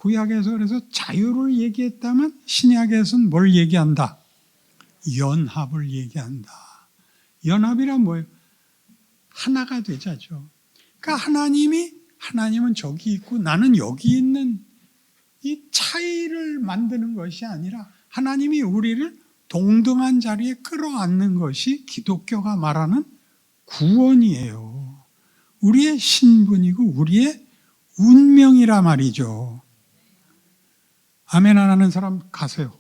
구약에서 그래서 자유를 얘기했다면 신약에서는 뭘 얘기한다? 연합을 얘기한다. 연합이란 뭐예요? 하나가 되자죠. 그러니까 하나님은 저기 있고 나는 여기 있는 이 차이를 만드는 것이 아니라 하나님이 우리를 동등한 자리에 끌어안는 것이 기독교가 말하는 구원이에요. 우리의 신분이고 우리의 운명이라 말이죠. 아멘 안 하는 사람 가세요.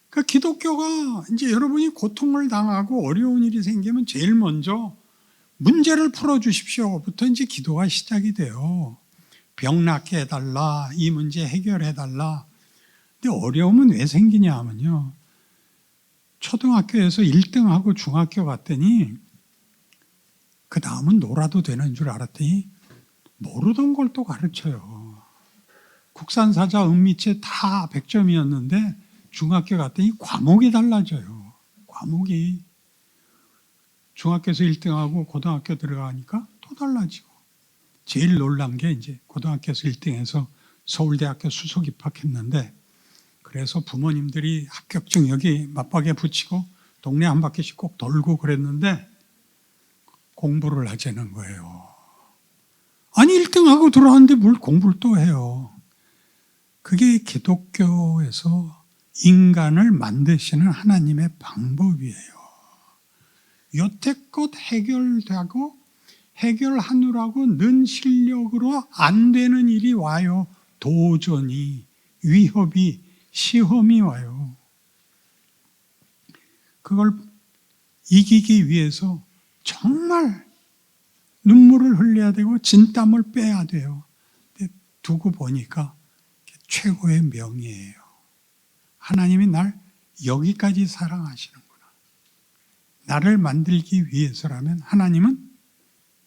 그러니까 기독교가 이제 여러분이 고통을 당하고 어려운 일이 생기면 제일 먼저 문제를 풀어주십시오부터 이제 기도가 시작이 돼요. 병 낫게 해달라, 이 문제 해결해달라. 근데 어려움은 왜 생기냐 하면요. 초등학교에서 1등하고 중학교 갔더니 그 다음은 놀아도 되는 줄 알았더니 모르던 걸 또 가르쳐요. 국산사자 은미채 다 100점이었는데 중학교 갔더니 과목이 달라져요. 과목이. 중학교에서 1등하고 고등학교 들어가니까 또 달라지고. 제일 놀란 게 이제 고등학교에서 1등해서 서울대학교 수석 입학했는데 그래서 부모님들이 합격증 여기 맞박에 붙이고 동네 한 바퀴씩 꼭 돌고 그랬는데 공부를 하자는 거예요. 아니 1등하고 들어왔는데 뭘 공부를 또 해요. 그게 기독교에서 인간을 만드시는 하나님의 방법이에요. 여태껏 해결되고 해결하느라고 는 실력으로 안 되는 일이 와요. 도전이, 위협이, 시험이 와요. 그걸 이기기 위해서 정말 눈물을 흘려야 되고 진땀을 빼야 돼요. 근데 두고 보니까 최고의 명예예요. 하나님이 날 여기까지 사랑하시는구나. 나를 만들기 위해서라면 하나님은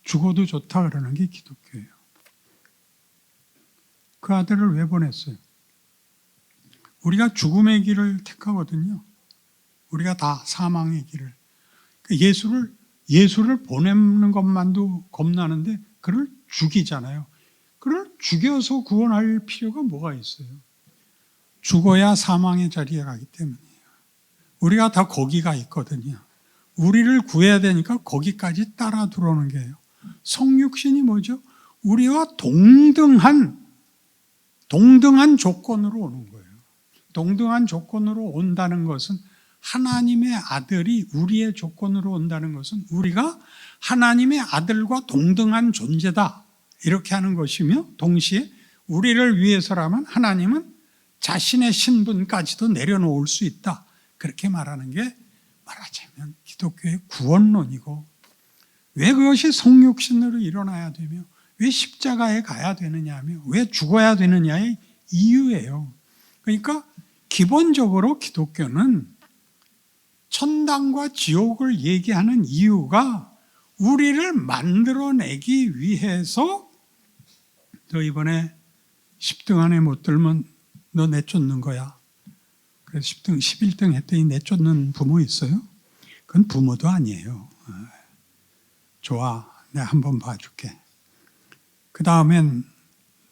죽어도 좋다 그러는 게 기독교예요. 그 아들을 왜 보냈어요? 우리가 죽음의 길을 택하거든요. 우리가 다 사망의 길을. 예수를 보내는 것만도 겁나는데 그를 죽이잖아요. 그를 죽여서 구원할 필요가 뭐가 있어요? 죽어야 사망의 자리에 가기 때문이에요. 우리가 다 거기가 있거든요. 우리를 구해야 되니까 거기까지 따라 들어오는 게예요. 성육신이 뭐죠? 우리와 동등한 조건으로 오는 거예요. 동등한 조건으로 온다는 것은 하나님의 아들이 우리의 조건으로 온다는 것은 우리가 하나님의 아들과 동등한 존재다. 이렇게 하는 것이며 동시에 우리를 위해서라면 하나님은 자신의 신분까지도 내려놓을 수 있다. 그렇게 말하는 게 말하자면 기독교의 구원론이고 왜 그것이 성육신으로 일어나야 되며 왜 십자가에 가야 되느냐며 왜 죽어야 되느냐의 이유예요. 그러니까 기본적으로 기독교는 천당과 지옥을 얘기하는 이유가 우리를 만들어내기 위해서 너 이번에 10등 안에 못 들면 너 내쫓는 거야. 그래서 10등, 11등 했더니 내쫓는 부모 있어요? 그건 부모도 아니에요. 좋아, 내가 한번 봐줄게. 그 다음엔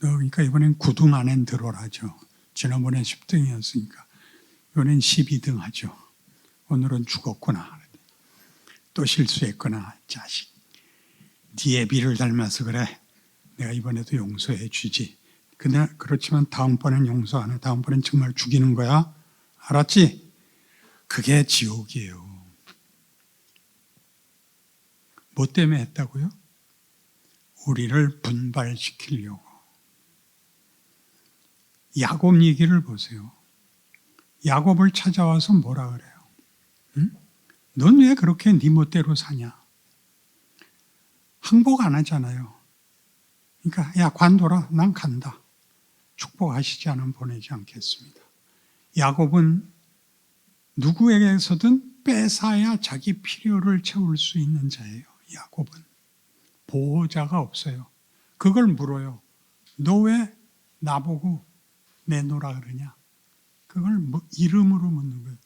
너 그러니까 이번엔 9등 안에 들어라죠. 지난번엔 10등이었으니까 이번엔 12등 하죠. 오늘은 죽었구나. 또 실수했구나. 자식, 네 애비를 닮아서 그래. 내가 이번에도 용서해 주지. 근데 그렇지만 다음번엔 용서 안 해. 다음번엔 정말 죽이는 거야. 알았지? 그게 지옥이에요. 뭐 때문에 했다고요? 우리를 분발시키려고. 야곱 얘기를 보세요. 야곱을 찾아와서 뭐라 그래요? 응? 넌 왜 그렇게 네 멋대로 사냐? 항복 안 하잖아요. 그러니까 야 관둬라. 난 간다. 축복하시지 않으면 보내지 않겠습니다. 야곱은 누구에게서든 뺏어야 자기 필요를 채울 수 있는 자예요. 야곱은 보호자가 없어요. 그걸 물어요. 너 왜 나보고 내놓으라 그러냐? 그걸 이름으로 묻는 거예요.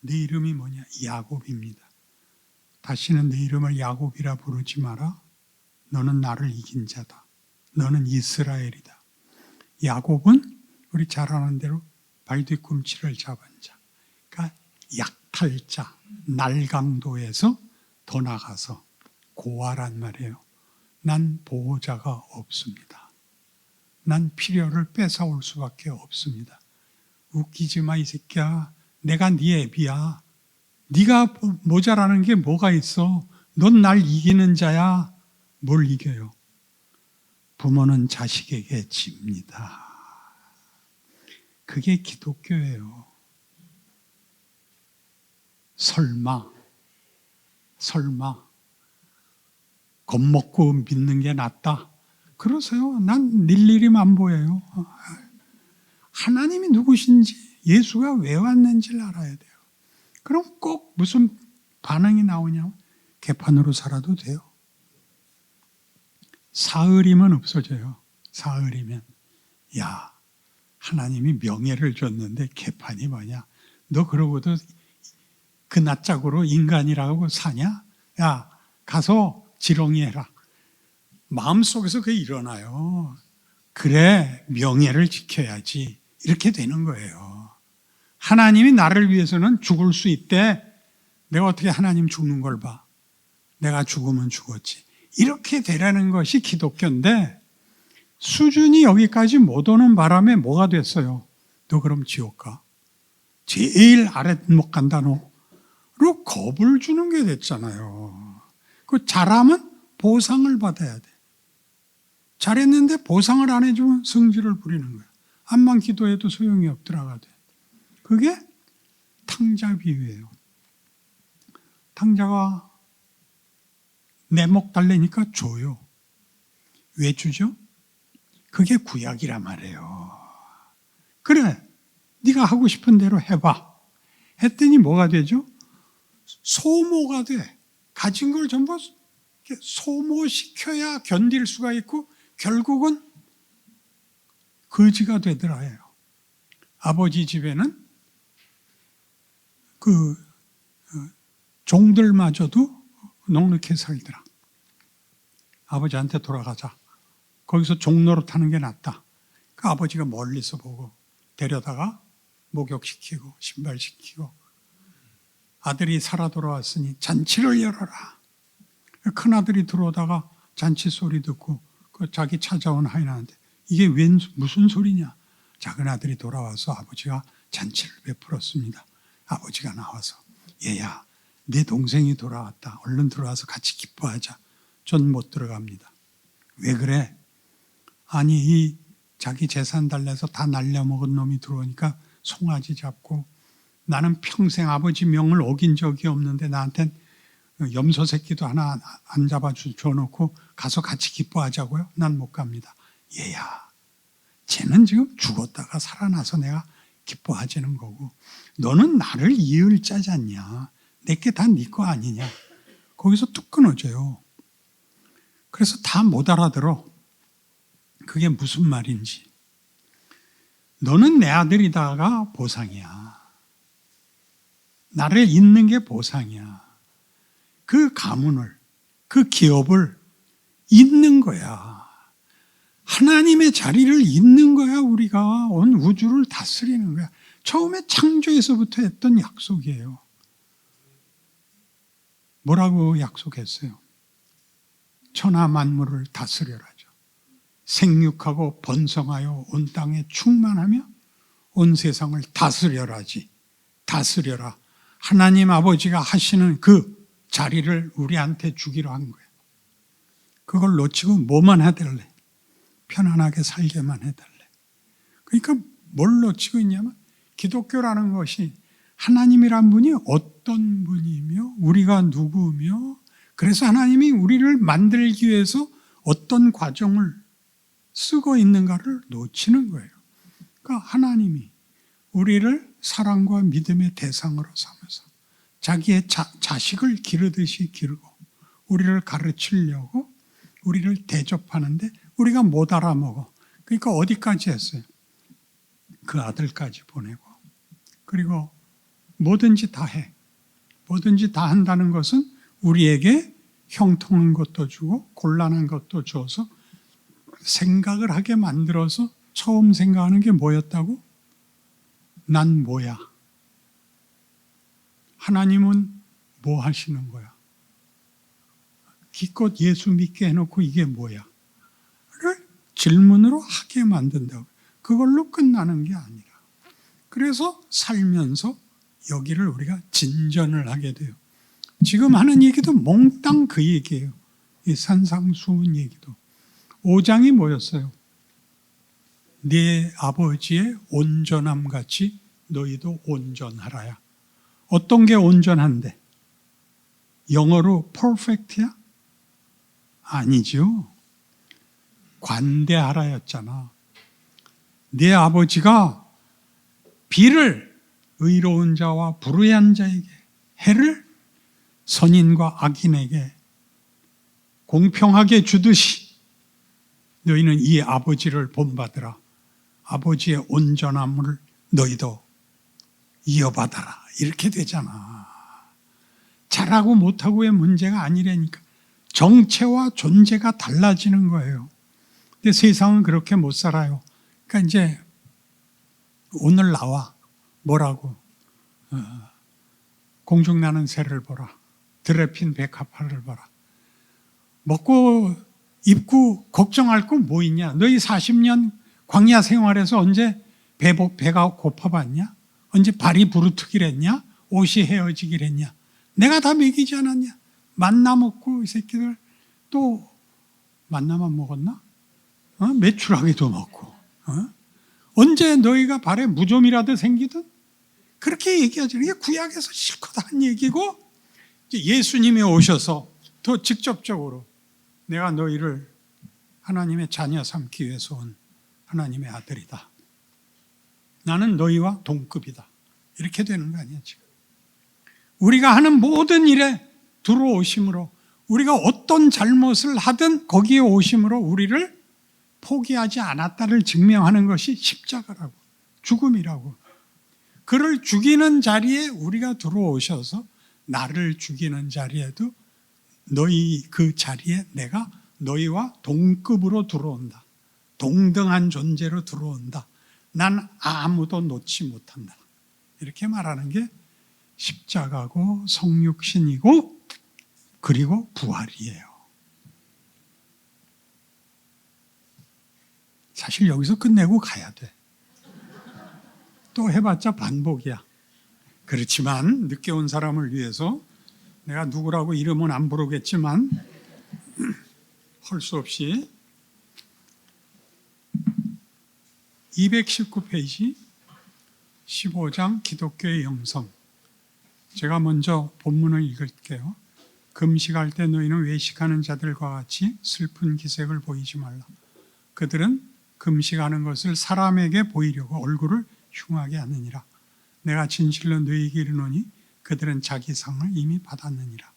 네 이름이 뭐냐? 야곱입니다. 다시는 내 이름을 야곱이라 부르지 마라. 너는 나를 이긴 자다. 너는 이스라엘이다. 야곱은 우리 잘 아는 대로 발뒤꿈치를 잡은 자. 그러니까 약탈자, 날강도에서 더 나가서 고아란 말이에요. 난 보호자가 없습니다. 난 필요를 뺏어올 수밖에 없습니다. 웃기지 마, 이 새끼야. 내가 네 애비야. 네가 모자라는 게 뭐가 있어? 넌 날 이기는 자야. 뭘 이겨요? 부모는 자식에게 집니다. 그게 기독교예요. 설마 겁먹고 믿는 게 낫다? 그러세요. 난 일일이 안 보여요. 하나님이 누구신지, 예수가 왜 왔는지를 알아야 돼요. 그럼 꼭 무슨 반응이 나오냐면 개판으로 살아도 돼요. 사흘이면 없어져요. 사흘이면. 야, 하나님이 명예를 줬는데 개판이 뭐냐? 너 그러고도 그 낯짝으로 인간이라고 사냐? 야, 가서 지렁이 해라. 마음속에서 그게 일어나요. 그래, 명예를 지켜야지. 이렇게 되는 거예요. 하나님이 나를 위해서는 죽을 수 있대. 내가 어떻게 하나님 죽는 걸 봐. 내가 죽으면 죽었지. 이렇게 되라는 것이 기독교인데 수준이 여기까지 못 오는 바람에 뭐가 됐어요? 너 그럼 지옥 가. 제일 아랫목 간다 너로 겁을 주는 게 됐잖아요. 그 잘하면 보상을 받아야 돼. 잘했는데 보상을 안 해주면 성질을 부리는 거야. 암만 기도해도 소용이 없더라가 돼. 그게 탕자 비유예요. 탕자가 내 목 달래니까 줘요. 왜 주죠? 그게 구약이란 말이에요. 그래, 네가 하고 싶은 대로 해봐. 했더니 뭐가 되죠? 소모가 돼. 가진 걸 전부 소모시켜야 견딜 수가 있고 결국은 거지가 되더라요. 아버지 집에는 종들마저도 넉넉히 살더라. 아버지한테 돌아가자. 거기서 종노릇하는 게 낫다. 그 아버지가 멀리서 보고 데려다가 목욕시키고 신발시키고 아들이 살아 돌아왔으니 잔치를 열어라. 큰아들이 들어오다가 잔치 소리 듣고 그 자기 찾아온 하인한테 이게 무슨 소리냐. 작은아들이 돌아와서 아버지가 잔치를 베풀었습니다. 아버지가 나와서 얘야 내 동생이 돌아왔다. 얼른 들어와서 같이 기뻐하자. 전 못 들어갑니다. 왜 그래? 아니 이 자기 재산 달래서 다 날려먹은 놈이 들어오니까 송아지 잡고 나는 평생 아버지 명을 어긴 적이 없는데 나한텐 염소 새끼도 하나 안 잡아줘놓고 가서 같이 기뻐하자고요? 난 못 갑니다. 얘야 쟤는 지금 죽었다가 살아나서 내가 기뻐하자는 거고 너는 나를 이을 짜잖냐. 내게 다 네 거 아니냐. 거기서 뚝 끊어져요. 그래서 다 못 알아들어. 그게 무슨 말인지. 너는 내 아들이다가 보상이야. 나를 잇는 게 보상이야. 그 가문을, 그 기업을 잇는 거야. 하나님의 자리를 잇는 거야. 우리가 온 우주를 다스리는 거야. 처음에 창조에서부터 했던 약속이에요. 뭐라고 약속했어요? 천하 만물을 다스려라죠. 생육하고 번성하여 온 땅에 충만하며 온 세상을 다스려라지. 다스려라. 하나님 아버지가 하시는 그 자리를 우리한테 주기로 한 거예요. 그걸 놓치고 뭐만 해달래? 편안하게 살게만 해달래. 그러니까 뭘 놓치고 있냐면 기독교라는 것이 하나님이란 분이 어떤 분이며 우리가 누구며 그래서 하나님이 우리를 만들기 위해서 어떤 과정을 쓰고 있는가를 놓치는 거예요. 그러니까 하나님이 우리를 사랑과 믿음의 대상으로 삼아서 자기의 자식을 기르듯이 기르고 우리를 가르치려고 우리를 대접하는데 우리가 못 알아먹어. 그러니까 어디까지 했어요? 그 아들까지 보내고 그리고 뭐든지 다 해. 뭐든지 다 한다는 것은 우리에게 형통한 것도 주고 곤란한 것도 줘서 생각을 하게 만들어서 처음 생각하는 게 뭐였다고? 난 뭐야? 하나님은 뭐 하시는 거야? 기껏 예수 믿게 해놓고 이게 뭐야? 를 질문으로 하게 만든다고. 그걸로 끝나는 게 아니라. 그래서 살면서 여기를 우리가 진전을 하게 돼요. 지금 하는 얘기도 몽땅 그 얘기예요. 이 산상수훈 얘기도. 5장이 뭐였어요? 네 아버지의 온전함 같이 너희도 온전하라야. 어떤 게 온전한데? 영어로 perfect야? 아니죠. 관대하라였잖아. 네 아버지가 비를 의로운 자와 불의한 자에게, 해를 선인과 악인에게 공평하게 주듯이 너희는 이 아버지를 본받으라. 아버지의 온전함을 너희도 이어받아라. 이렇게 되잖아. 잘하고 못하고의 문제가 아니라니까. 정체와 존재가 달라지는 거예요. 근데 세상은 그렇게 못 살아요. 그러니까 이제 오늘 나와. 뭐라고? 공중나는 새를 보라. 들에 핀 백합화를 보라. 먹고 입고 걱정할 거 뭐 있냐? 너희 40년 광야 생활에서 언제 배가 고파봤냐? 언제 발이 부르트기랬냐? 옷이 헤어지기랬냐? 내가 다 먹이지 않았냐? 만나 먹고 이 새끼들 또 만나만 먹었나? 메추라기도 먹고. 언제 너희가 발에 무좀이라도 생기든? 그렇게 얘기하죠. 이게 구약에서 실컷 한 얘기고 예수님이 오셔서 더 직접적으로 내가 너희를 하나님의 자녀 삼기 위해서 온 하나님의 아들이다. 나는 너희와 동급이다. 이렇게 되는 거 아니야 지금. 우리가 하는 모든 일에 들어오심으로 우리가 어떤 잘못을 하든 거기에 오심으로 우리를 포기하지 않았다를 증명하는 것이 십자가라고, 죽음이라고. 그를 죽이는 자리에 우리가 들어오셔서 나를 죽이는 자리에도 너희 그 자리에 내가 너희와 동급으로 들어온다. 동등한 존재로 들어온다. 난 아무도 놓지 못한다. 이렇게 말하는 게 십자가고 성육신이고 그리고 부활이에요. 사실 여기서 끝내고 가야 돼. 또 해봤자 반복이야. 그렇지만 늦게 온 사람을 위해서 내가 누구라고 이름은 안 부르겠지만 할 수 없이 219페이지 15장 기독교의 영성. 제가 먼저 본문을 읽을게요. 금식할 때 너희는 외식하는 자들과 같이 슬픈 기색을 보이지 말라. 그들은 금식하는 것을 사람에게 보이려고 얼굴을 흉하게 하느니라. 내가 진실로 너희에게 이르노니 그들은 자기 상을 이미 받았느니라.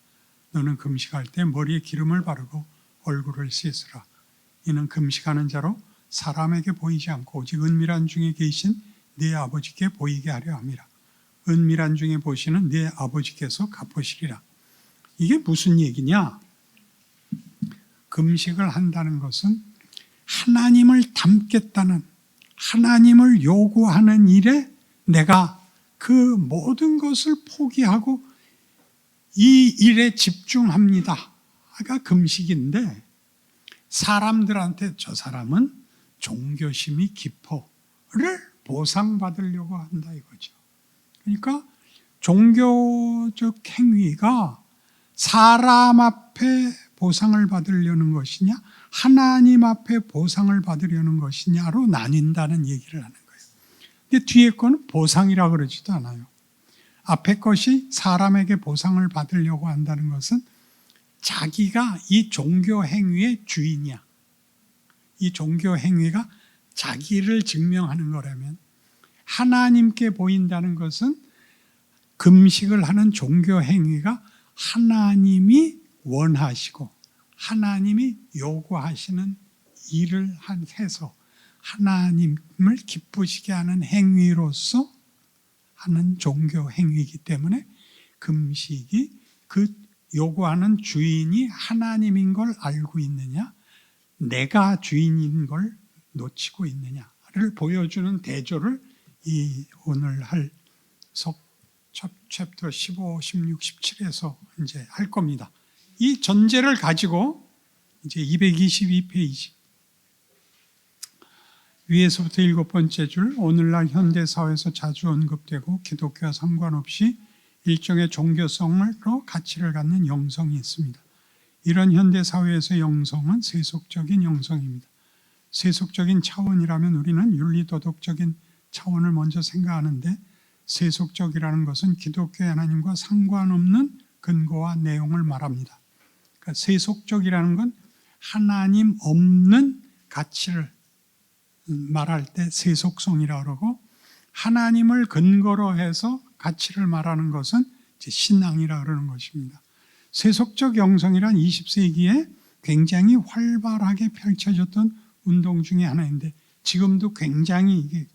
너는 금식할 때 머리에 기름을 바르고 얼굴을 씻으라. 이는 금식하는 자로 사람에게 보이지 않고 오직 은밀한 중에 계신 네 아버지께 보이게 하려 함이라. 은밀한 중에 보시는 네 아버지께서 갚으시리라. 이게 무슨 얘기냐? 금식을 한다는 것은 하나님을 닮겠다는, 하나님을 요구하는 일에 내가 그 모든 것을 포기하고 이 일에 집중합니다. 가 금식인데, 사람들한테 저 사람은 종교심이 깊어를 보상받으려고 한다 이거죠. 그러니까 종교적 행위가 사람 앞에 보상을 받으려는 것이냐, 하나님 앞에 보상을 받으려는 것이냐로 나뉜다는 얘기를 하는 거예요. 근데 뒤에 거는 보상이라 그러지도 않아요. 앞에 것이 사람에게 보상을 받으려고 한다는 것은 자기가 이 종교 행위의 주인이야. 이 종교 행위가 자기를 증명하는 거라면, 하나님께 보인다는 것은 금식을 하는 종교 행위가 하나님이 원하시고 하나님이 요구하시는 일을 해서 하나님을 기쁘시게 하는 행위로서 하는 종교 행위이기 때문에 금식이 그 요구하는 주인이 하나님인 걸 알고 있느냐, 내가 주인인 걸 놓치고 있느냐를 보여주는 대조를 이 오늘 할 챕터 15, 16, 17에서 이제 할 겁니다. 이 전제를 가지고 이제 222페이지 위에서부터 7번째 줄, 오늘날 현대사회에서 자주 언급되고 기독교와 상관없이 일종의 종교성으로 가치를 갖는 영성이 있습니다. 이런 현대사회에서 영성은 세속적인 영성입니다. 세속적인 차원이라면 우리는 윤리도덕적인 차원을 먼저 생각하는데, 세속적이라는 것은 기독교의 하나님과 상관없는 근거와 내용을 말합니다. 그러니까 세속적이라는 건 하나님 없는 가치를 말할 때 세속성이라고 그러고, 하나님을 근거로 해서 가치를 말하는 것은 이제 신앙이라고 그러는 것입니다. 세속적 영성이란 20세기에 굉장히 활발하게 펼쳐졌던 운동 중에 하나인데, 지금도 굉장히 이게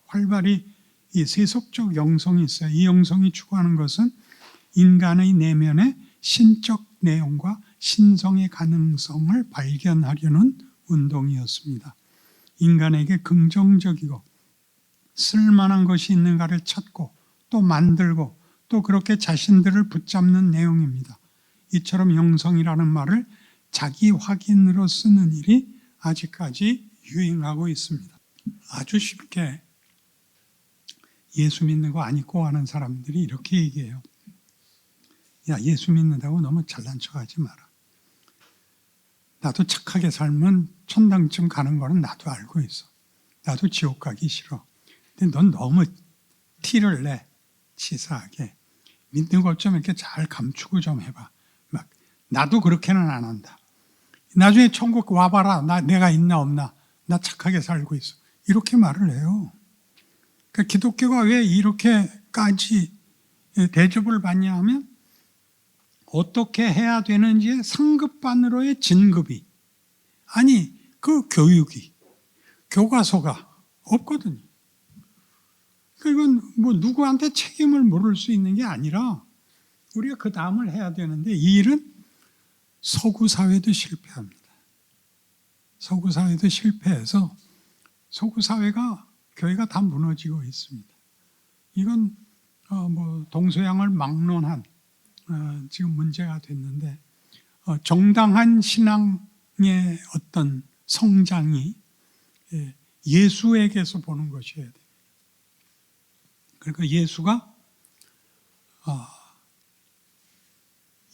활발히 이 세속적 영성이 있어요. 이 영성이 추구하는 것은 인간의 내면의 신적 내용과 신성의 가능성을 발견하려는 운동이었습니다. 인간에게 긍정적이고 쓸만한 것이 있는가를 찾고 또 만들고 또 그렇게 자신들을 붙잡는 내용입니다. 이처럼 영성이라는 말을 자기 확인으로 쓰는 일이 아직까지 유행하고 있습니다. 아주 쉽게 예수 믿는 거 안 믿고 하는 사람들이 이렇게 얘기해요. 야, 예수 믿는다고 너무 잘난 척하지 마라. 나도 착하게 살면 천당쯤 가는 거는 나도 알고 있어. 나도 지옥 가기 싫어. 근데 넌 너무 티를 내. 치사하게. 믿는 것 좀 이렇게 잘 감추고 좀 해봐. 막 나도 그렇게는 안 한다. 나중에 천국 와봐라. 내가 있나 없나. 나 착하게 살고 있어. 이렇게 말을 해요. 그러니까 기독교가 왜 이렇게까지 대접을 받냐 하면, 어떻게 해야 되는지의 상급반으로의 진급이, 아니 그 교육이, 교과서가 없거든요. 이건 뭐 누구한테 책임을 물을 수 있는 게 아니라 우리가 그 다음을 해야 되는데, 이 일은 서구 사회도 실패합니다. 서구 사회도 실패해서 서구 사회가, 교회가 다 무너지고 있습니다. 이건 뭐 동서양을 막론한 지금 문제가 됐는데, 정당한 신앙의 어떤 성장이 예수에게서 보는 것이어야 돼요. 그러니까 예수가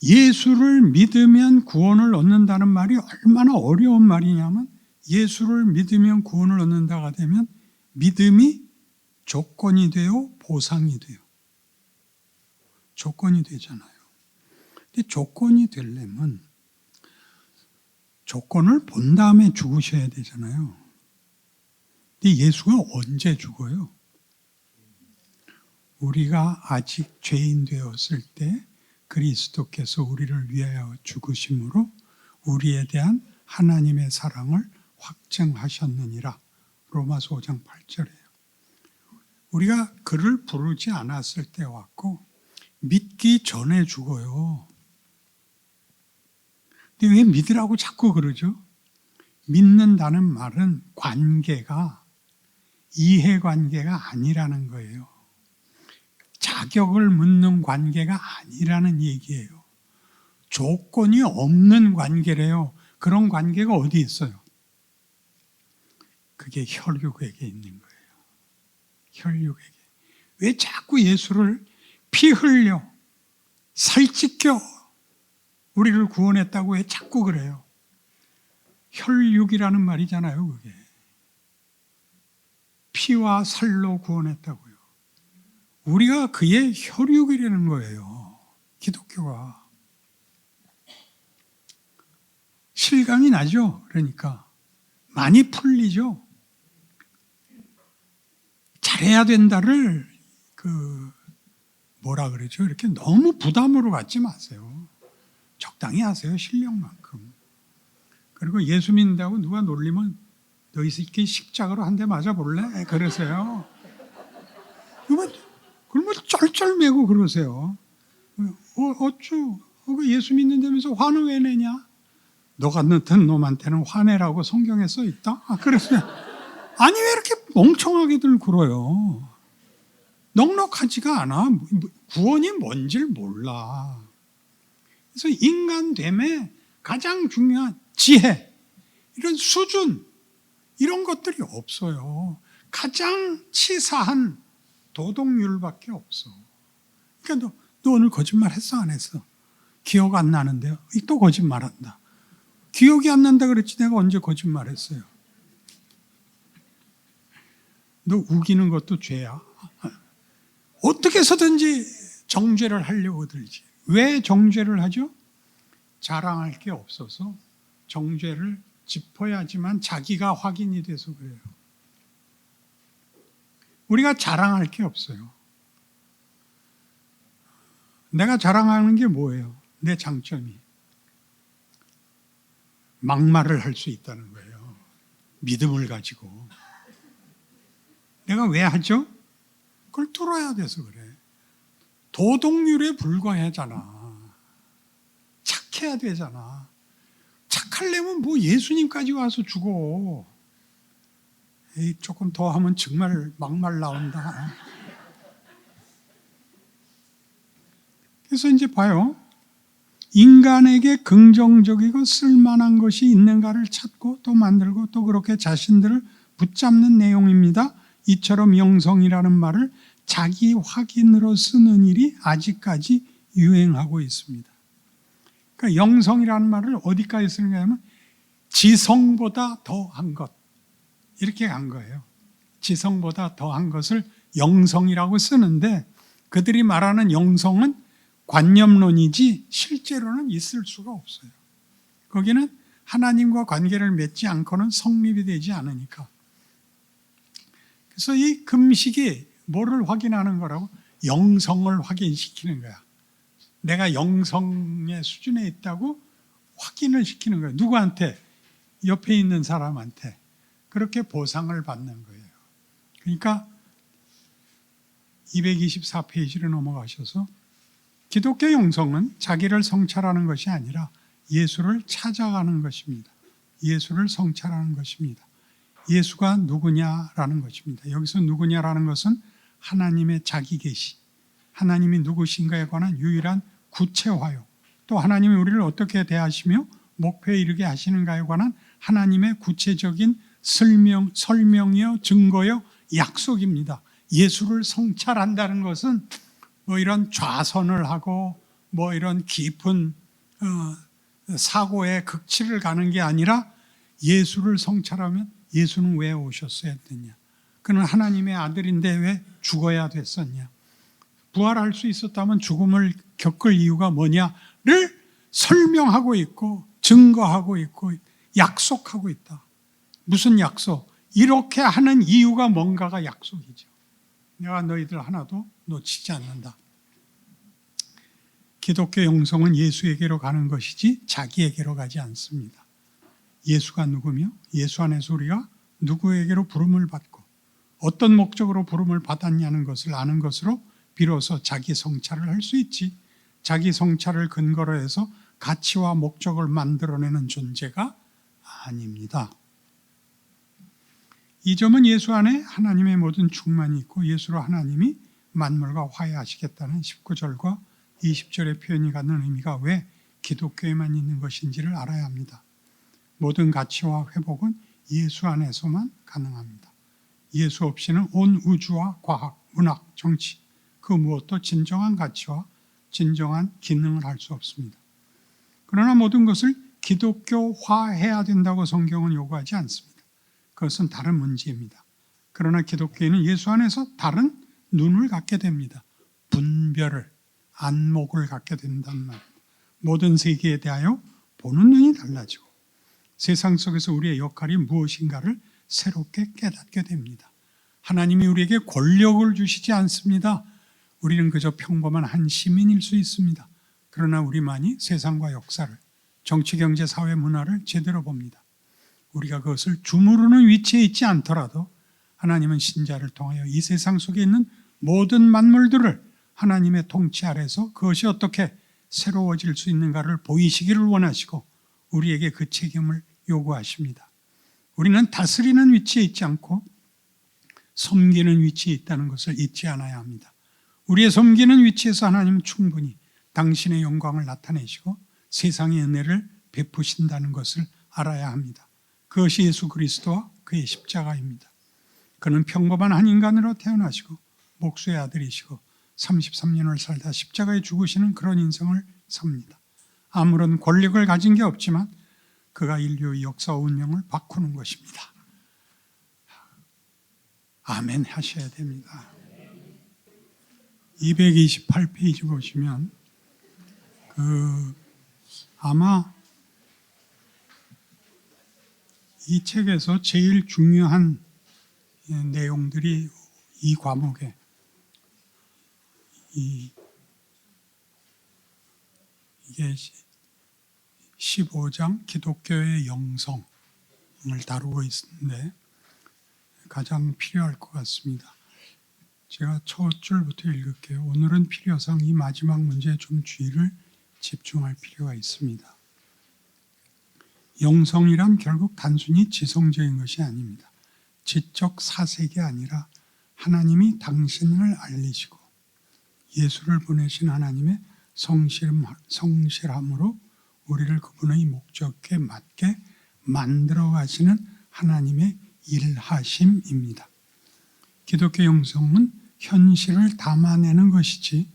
예수를 믿으면 구원을 얻는다는 말이 얼마나 어려운 말이냐면, 예수를 믿으면 구원을 얻는다가 되면 믿음이 조건이 되어 보상이 돼요. 조건이 되잖아요. 근데 조건이 되려면 조건을 본 다음에 죽으셔야 되잖아요. 근데 예수가 언제 죽어요? 우리가 아직 죄인 되었을 때 그리스도께서 우리를 위하여 죽으심으로 우리에 대한 하나님의 사랑을 확증하셨느니라. 로마서 5장 8절이에요. 우리가 그를 부르지 않았을 때 왔고 믿기 전에 죽어요. 근데 왜 믿으라고 자꾸 그러죠? 믿는다는 말은 관계가 이해관계가 아니라는 거예요. 자격을 묻는 관계가 아니라는 얘기예요. 조건이 없는 관계래요. 그런 관계가 어디 있어요? 그게 혈육에게 있는 거예요. 혈육에게. 왜 자꾸 예수를 피 흘려 살찌켜 우리를 구원했다고 왜 자꾸 그래요? 혈육이라는 말이잖아요, 그게. 피와 살로 구원했다고요. 우리가 그의 혈육이라는 거예요, 기독교가. 실감이 나죠? 그러니까 많이 풀리죠? 잘해야 된다를 뭐라 그러죠? 이렇게 너무 부담으로 갖지 마세요. 적당히 하세요, 실력만큼. 그리고 예수 믿는다고 누가 놀리면 너 이 새끼 십자가로 한 대 맞아볼래? 그러세요. 그러면 쩔쩔매고 그러세요. 어쭈? 예수 믿는다면서 화는 왜 내냐? 너 같은 놈한테는 화내라고 성경에 써 있다? 그래서 아니 왜 이렇게 멍청하게들 굴어요? 넉넉하지가 않아. 구원이 뭔지를 몰라. 그래서 인간됨에 가장 중요한 지혜, 이런 수준, 이런 것들이 없어요. 가장 치사한 도덕률밖에 없어. 그러니까 너 오늘 거짓말 했어 안 했어? 기억 안 나는데요. 또 거짓말한다. 기억이 안 난다 그랬지 내가 언제 거짓말했어요? 너 우기는 것도 죄야. 어떻게 해서든지 정죄를 하려고 들지. 왜 정죄를 하죠? 자랑할 게 없어서 정죄를 짚어야지만 자기가 확인이 돼서 그래요. 우리가 자랑할 게 없어요. 내가 자랑하는 게 뭐예요? 내 장점이. 막말을 할 수 있다는 거예요. 믿음을 가지고. 내가 왜 하죠? 그걸 뚫어야 돼서 그래. 도덕률에 불과하잖아. 착해야 되잖아. 착하려면 뭐 예수님까지 와서 죽어. 에이, 조금 더 하면 정말 막말 나온다. 그래서 이제 봐요. 인간에게 긍정적이고 쓸만한 것이 있는가를 찾고 또 만들고 또 그렇게 자신들을 붙잡는 내용입니다. 이처럼 영성이라는 말을 자기 확인으로 쓰는 일이 아직까지 유행하고 있습니다. 그러니까 영성이라는 말을 어디까지 쓰는가 하면 지성보다 더한 것, 이렇게 간 거예요. 지성보다 더한 것을 영성이라고 쓰는데 그들이 말하는 영성은 관념론이지 실제로는 있을 수가 없어요. 거기는 하나님과 관계를 맺지 않고는 성립이 되지 않으니까. 그래서 이 금식이 뭐를 확인하는 거라고? 영성을 확인시키는 거야. 내가 영성의 수준에 있다고 확인을 시키는 거예요. 누구한테? 옆에 있는 사람한테. 그렇게 보상을 받는 거예요. 그러니까 224페이지로 넘어가셔서 기독교 영성은 자기를 성찰하는 것이 아니라 예수를 찾아가는 것입니다. 예수를 성찰하는 것입니다. 예수가 누구냐라는 것입니다. 여기서 누구냐라는 것은 하나님의 자기 계시, 하나님이 누구신가에 관한 유일한 구체화요. 또 하나님이 우리를 어떻게 대하시며 목표에 이르게 하시는가에 관한 하나님의 구체적인 설명이요, 증거요, 약속입니다. 예수를 성찰한다는 것은 뭐 이런 좌선을 하고 뭐 이런 깊은 사고의 극치를 가는 게 아니라 예수를 성찰하면 예수는 왜 오셨어야 했느냐? 그는 하나님의 아들인데 왜 죽어야 됐었냐? 부활할 수 있었다면 죽음을 겪을 이유가 뭐냐를 설명하고 있고 증거하고 있고 약속하고 있다. 무슨 약속? 이렇게 하는 이유가 뭔가가 약속이죠. 내가 너희들 하나도 놓치지 않는다. 기독교 영성은 예수에게로 가는 것이지 자기에게로 가지 않습니다. 예수가 누구며 예수 안에서 우리가 누구에게로 부름을 받고 어떤 목적으로 부름을 받았냐는 것을 아는 것으로 비로소 자기 성찰을 할 수 있지, 자기 성찰을 근거로 해서 가치와 목적을 만들어내는 존재가 아닙니다. 이 점은 예수 안에 하나님의 모든 충만이 있고 예수로 하나님이 만물과 화해하시겠다는 19절과 20절의 표현이 갖는 의미가 왜 기독교에만 있는 것인지를 알아야 합니다. 모든 가치와 회복은 예수 안에서만 가능합니다. 예수 없이는 온 우주와 과학, 문학, 정치 그 무엇도 진정한 가치와 진정한 기능을 할 수 없습니다. 그러나 모든 것을 기독교화해야 된다고 성경은 요구하지 않습니다. 그것은 다른 문제입니다. 그러나 기독교인은 예수 안에서 다른 눈을 갖게 됩니다. 분별을, 안목을 갖게 된다는 말입니다. 모든 세계에 대하여 보는 눈이 달라지고 세상 속에서 우리의 역할이 무엇인가를 새롭게 깨닫게 됩니다. 하나님이 우리에게 권력을 주시지 않습니다. 우리는 그저 평범한 한 시민일 수 있습니다. 그러나 우리만이 세상과 역사를, 정치, 경제, 사회, 문화를 제대로 봅니다. 우리가 그것을 주무르는 위치에 있지 않더라도 하나님은 신자를 통하여 이 세상 속에 있는 모든 만물들을 하나님의 통치 아래서 그것이 어떻게 새로워질 수 있는가를 보이시기를 원하시고 우리에게 그 책임을 요구하십니다. 우리는 다스리는 위치에 있지 않고 섬기는 위치에 있다는 것을 잊지 않아야 합니다. 우리의 섬기는 위치에서 하나님은 충분히 당신의 영광을 나타내시고 세상의 은혜를 베푸신다는 것을 알아야 합니다. 그것이 예수 그리스도와 그의 십자가입니다. 그는 평범한 한 인간으로 태어나시고 목수의 아들이시고 33년을 살다 십자가에 죽으시는 그런 인생을 삽니다. 아무런 권력을 가진 게 없지만 그가 인류의 역사 운명을 바꾸는 것입니다. 아멘 하셔야 됩니다. 228페이지 보시면 아마 이 책에서 제일 중요한 내용들이 이 과목에 이게 15장 기독교의 영성을 다루고 있는데 가장 필요할 것 같습니다. 제가 첫 줄부터 읽을게요. 오늘은 필요상 이 마지막 문제에 좀 주의를 집중할 필요가 있습니다. 영성이란 결국 단순히 지성적인 것이 아닙니다. 지적 사색이 아니라 하나님이 당신을 알리시고 예수를 보내신 하나님의 성실함으로 우리를 그분의 목적에 맞게 만들어 가시는 하나님의 일하심입니다. 기독교 영성은 현실을 담아내는 것이지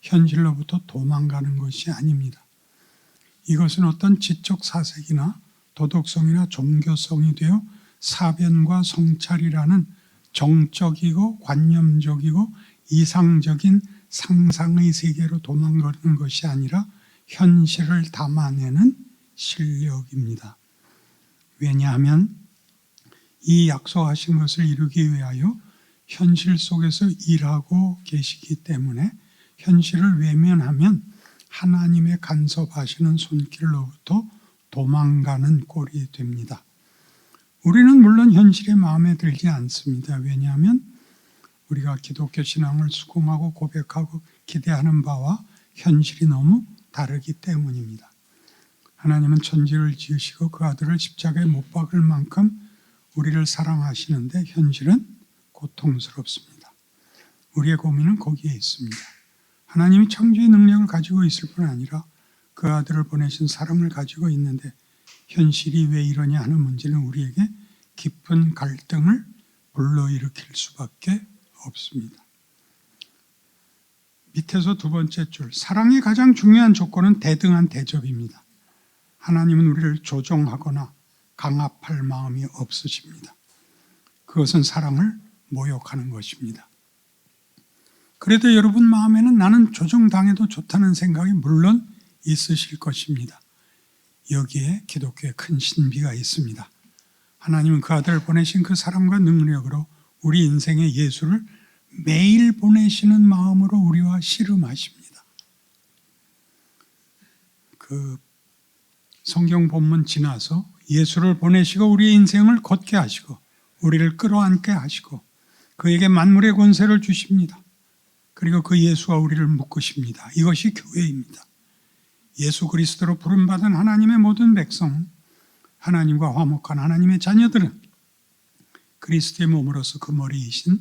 현실로부터 도망가는 것이 아닙니다. 이것은 어떤 지적 사색이나 도덕성이나 종교성이 되어 사변과 성찰이라는 정적이고 관념적이고 이상적인 상상의 세계로 도망가는 것이 아니라 현실을 담아내는 실력입니다. 왜냐하면 이 약속하신 것을 이루기 위하여 현실 속에서 일하고 계시기 때문에 현실을 외면하면 하나님의 간섭하시는 손길로부터 도망가는 꼴이 됩니다. 우리는 물론 현실이 마음에 들지 않습니다. 왜냐하면 우리가 기독교 신앙을 수긍하고 고백하고 기대하는 바와 현실이 너무 다르기 때문입니다. 하나님은 천지를 지으시고 그 아들을 십자가에 못 박을 만큼 우리를 사랑하시는데 현실은 고통스럽습니다. 우리의 고민은 거기에 있습니다. 하나님이 창조의 능력을 가지고 있을 뿐 아니라 그 아들을 보내신 사랑을 가지고 있는데 현실이 왜 이러냐 하는 문제는 우리에게 깊은 갈등을 불러일으킬 수밖에 없습니다. 밑에서 두 번째 줄, 사랑의 가장 중요한 조건은 대등한 대접입니다. 하나님은 우리를 조종하거나 강압할 마음이 없으십니다. 그것은 사랑을 모욕하는 것입니다. 그래도 여러분 마음에는 나는 조종당해도 좋다는 생각이 물론 있으실 것입니다. 여기에 기독교의 큰 신비가 있습니다. 하나님은 그 아들을 보내신 그 사랑과 능력으로 우리 인생에 예수를 매일 보내시는 마음으로 우리와 씨름하십니다. 그 성경 본문 지나서 예수를 보내시고 우리의 인생을 걷게 하시고 우리를 끌어안게 하시고 그에게 만물의 권세를 주십니다. 그리고 그 예수와 우리를 묶으십니다. 이것이 교회입니다. 예수 그리스도로 부름받은 하나님의 모든 백성은 하나님과 화목한 하나님의 자녀들은 그리스도의 몸으로서 그 머리이신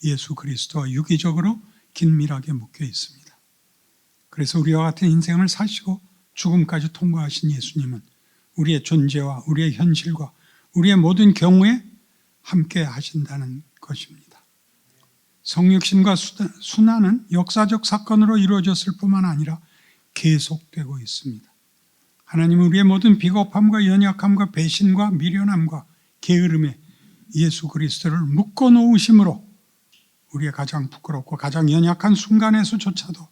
예수 그리스도와 유기적으로 긴밀하게 묶여 있습니다. 그래서 우리와 같은 인생을 사시고 죽음까지 통과하신 예수님은 우리의 존재와 우리의 현실과 우리의 모든 경우에 함께 하신다는 것입니다. 성육신과 순환은 역사적 사건으로 이루어졌을 뿐만 아니라 계속되고 있습니다. 하나님은 우리의 모든 비겁함과 연약함과 배신과 미련함과 게으름에 예수 그리스도를 묶어 놓으심으로 우리의 가장 부끄럽고 가장 연약한 순간에서조차도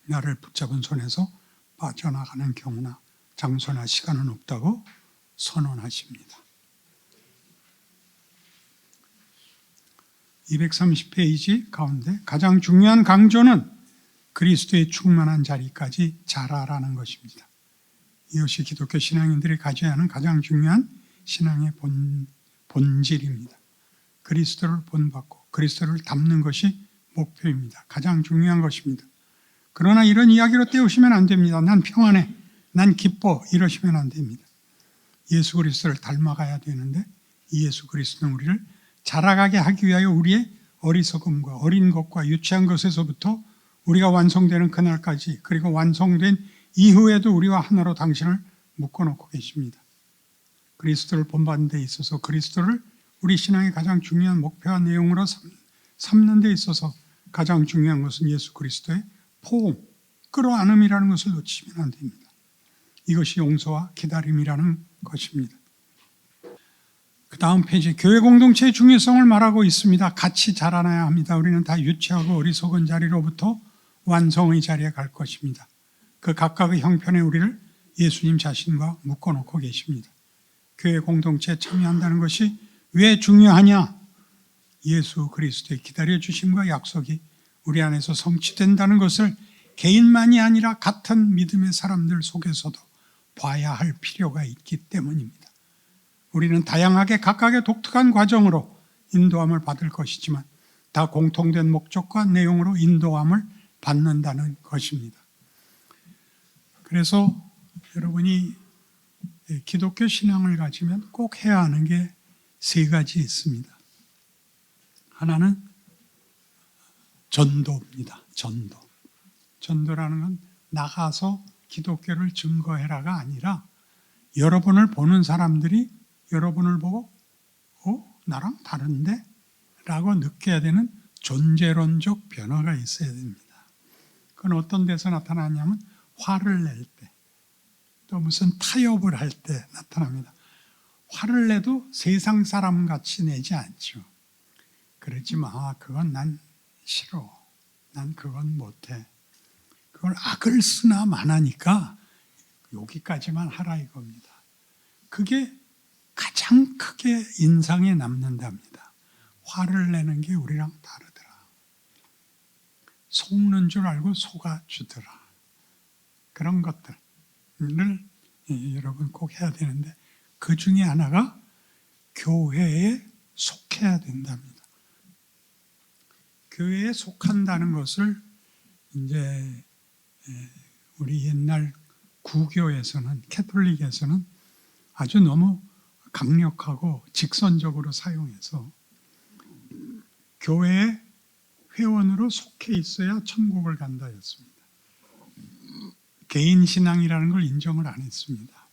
나를 붙잡은 손에서 빠져나가는 경우나 장소나 시간은 없다고 선언하십니다. 230페이지 가운데 가장 중요한 강조는 그리스도의 충만한 자리까지 자라라는 것입니다. 이것이 기독교 신앙인들이 가져야 하는 가장 중요한 신앙의 본질입니다. 그리스도를 본받고 그리스도를 닮는 것이 목표입니다. 가장 중요한 것입니다. 그러나 이런 이야기로 때우시면 안 됩니다. 난 평안해, 난 기뻐 이러시면 안 됩니다. 예수 그리스도를 닮아가야 되는데 이 예수 그리스도는 우리를 자라가게 하기 위하여 우리의 어리석음과 어린 것과 유치한 것에서부터 우리가 완성되는 그날까지, 그리고 완성된 이후에도 우리와 하나로 당신을 묶어놓고 계십니다. 그리스도를 본받는 데 있어서, 그리스도를 우리 신앙의 가장 중요한 목표와 내용으로 삼는 데 있어서 가장 중요한 것은 예수 그리스도의 포옹, 끌어안음이라는 것을 놓치면 안 됩니다. 이것이 용서와 기다림이라는 것입니다. 그 다음 페이지, 교회 공동체의 중요성을 말하고 있습니다. 같이 자라나야 합니다. 우리는 다 유치하고 어리석은 자리로부터 완성의 자리에 갈 것입니다. 그 각각의 형편에 우리를 예수님 자신과 묶어놓고 계십니다. 교회 공동체에 참여한다는 것이 왜 중요하냐? 예수 그리스도의 기다려주심과 약속이 우리 안에서 성취된다는 것을 개인만이 아니라 같은 믿음의 사람들 속에서도 봐야 할 필요가 있기 때문입니다. 우리는 다양하게 각각의 독특한 과정으로 인도함을 받을 것이지만 다 공통된 목적과 내용으로 인도함을 받는다는 것입니다. 그래서 여러분이 기독교 신앙을 가지면 꼭 해야 하는 게 세 가지 있습니다. 하나는 전도입니다. 전도라는 건 나가서 기독교를 증거해라가 아니라 여러분을 보는 사람들이 여러분을 보고 나랑 다른데? 라고 느껴야 되는 존재론적 변화가 있어야 됩니다. 그건 어떤 데서 나타나냐면 화를 낼 때, 또 무슨 타협을 할 때 나타납니다. 화를 내도 세상 사람같이 내지 않죠. 그러지 마. 그건 난 싫어. 난 그건 못해. 그걸 악을 쓰나 마나니까 여기까지만 하라 이겁니다. 그게 가장 크게 인상에 남는답니다. 화를 내는 게 우리랑 다르더라. 속는 줄 알고 속아주더라. 그런 것들을 여러분 꼭 해야 되는데, 그 중에 하나가 교회에 속해야 된답니다. 교회에 속한다는 것을 이제 우리 옛날 구교에서는, 캐톨릭에서는 아주 너무 강력하고 직선적으로 사용해서 교회의 회원으로 속해 있어야 천국을 간다였습니다. 개인 신앙이라는 걸 인정을 안 했습니다.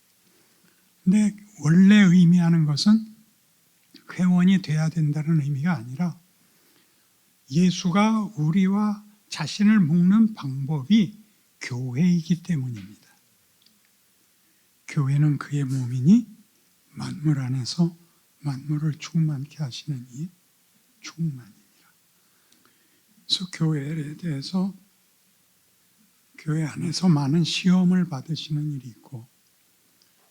근데 원래 의미하는 것은 회원이 돼야 된다는 의미가 아니라 예수가 우리와 자신을 묶는 방법이 교회이기 때문입니다. 교회는 그의 몸이니 만물 안에서 만물을 충만케 하시는 이 충만이니라. 그래서 교회에 대해서 교회 안에서 많은 시험을 받으시는 일이 있고,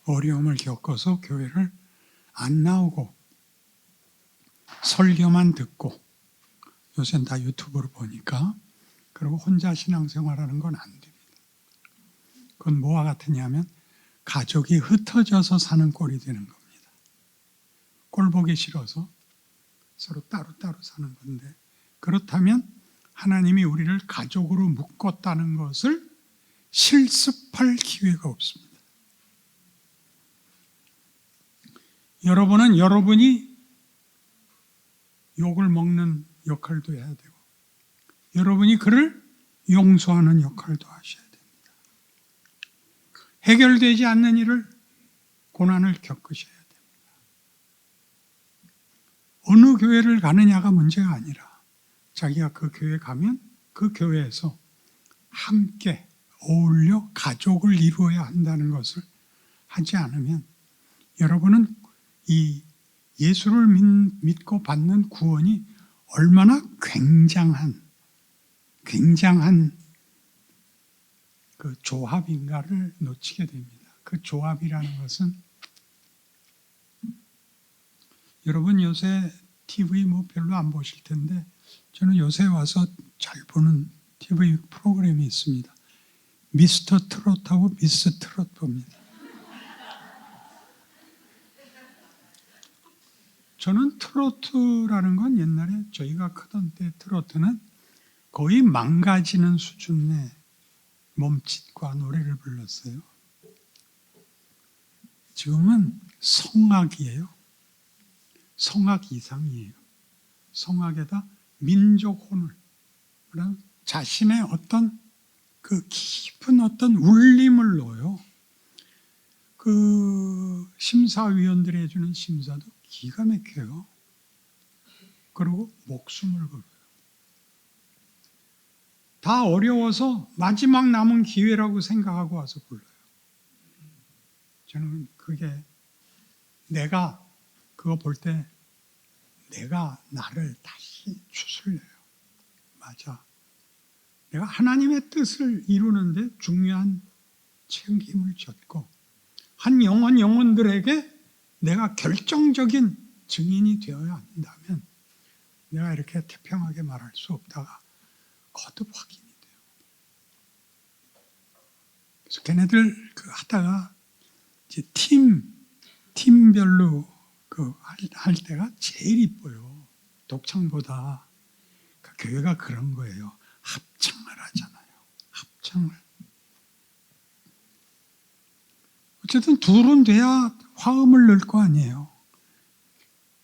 어려움을 겪어서 교회를 안 나오고 설교만 듣고, 요새는 다 유튜브로 보니까, 그리고 혼자 신앙생활하는 건 안 됩니다. 그건 뭐와 같으냐면 가족이 흩어져서 사는 꼴이 되는 겁니다. 꼴 보기 싫어서 서로 따로따로 사는 건데, 그렇다면 하나님이 우리를 가족으로 묶었다는 것을 실습할 기회가 없습니다. 여러분은 여러분이 욕을 먹는 역할도 해야 되고, 여러분이 그를 용서하는 역할도 하셔야 됩니다. 해결되지 않는 일을, 고난을 겪으셔야 됩니다. 어느 교회를 가느냐가 문제가 아니라 자기가 그 교회 가면 그 교회에서 함께 어울려 가족을 이루어야 한다는 것을 하지 않으면 여러분은 이 예수를 믿고 받는 구원이 얼마나 굉장한 그 조합인가를 놓치게 됩니다. 그 조합이라는 것은, 여러분 요새 TV 별로 안 보실 텐데 저는 요새 와서 잘 보는 TV 프로그램이 있습니다. 미스터 트롯하고 미스 트롯 봅니다. 저는 트로트라는 건 옛날에 저희가 크던 때 트로트는 거의 망가지는 수준의 몸짓과 노래를 불렀어요. 지금은 성악이에요. 성악 이상이에요. 성악에다 민족혼을, 그런 자신의 어떤 그 깊은 어떤 울림을 넣어요. 그 심사위원들이 해주는 심사도 기가 막혀요. 그리고 목숨을 걸어요. 다 어려워서 마지막 남은 기회라고 생각하고 와서 불러요. 저는 그게 내가 그거 볼 때 내가 나를 다시 추스려요. 맞아. 내가 하나님의 뜻을 이루는데 중요한 책임을 졌고 한 영혼들에게 내가 결정적인 증인이 되어야 한다면 내가 이렇게 태평하게 말할 수 없다가 거듭 확인이 돼요. 그래서 걔네들 그 하다가 이제 팀별로 그 할 때가 제일 이뻐요. 독창보다. 그러니까 교회가 그런 거예요. 합창을 하잖아요. 합창을. 어쨌든 둘은 돼야 화음을 넣을 거 아니에요.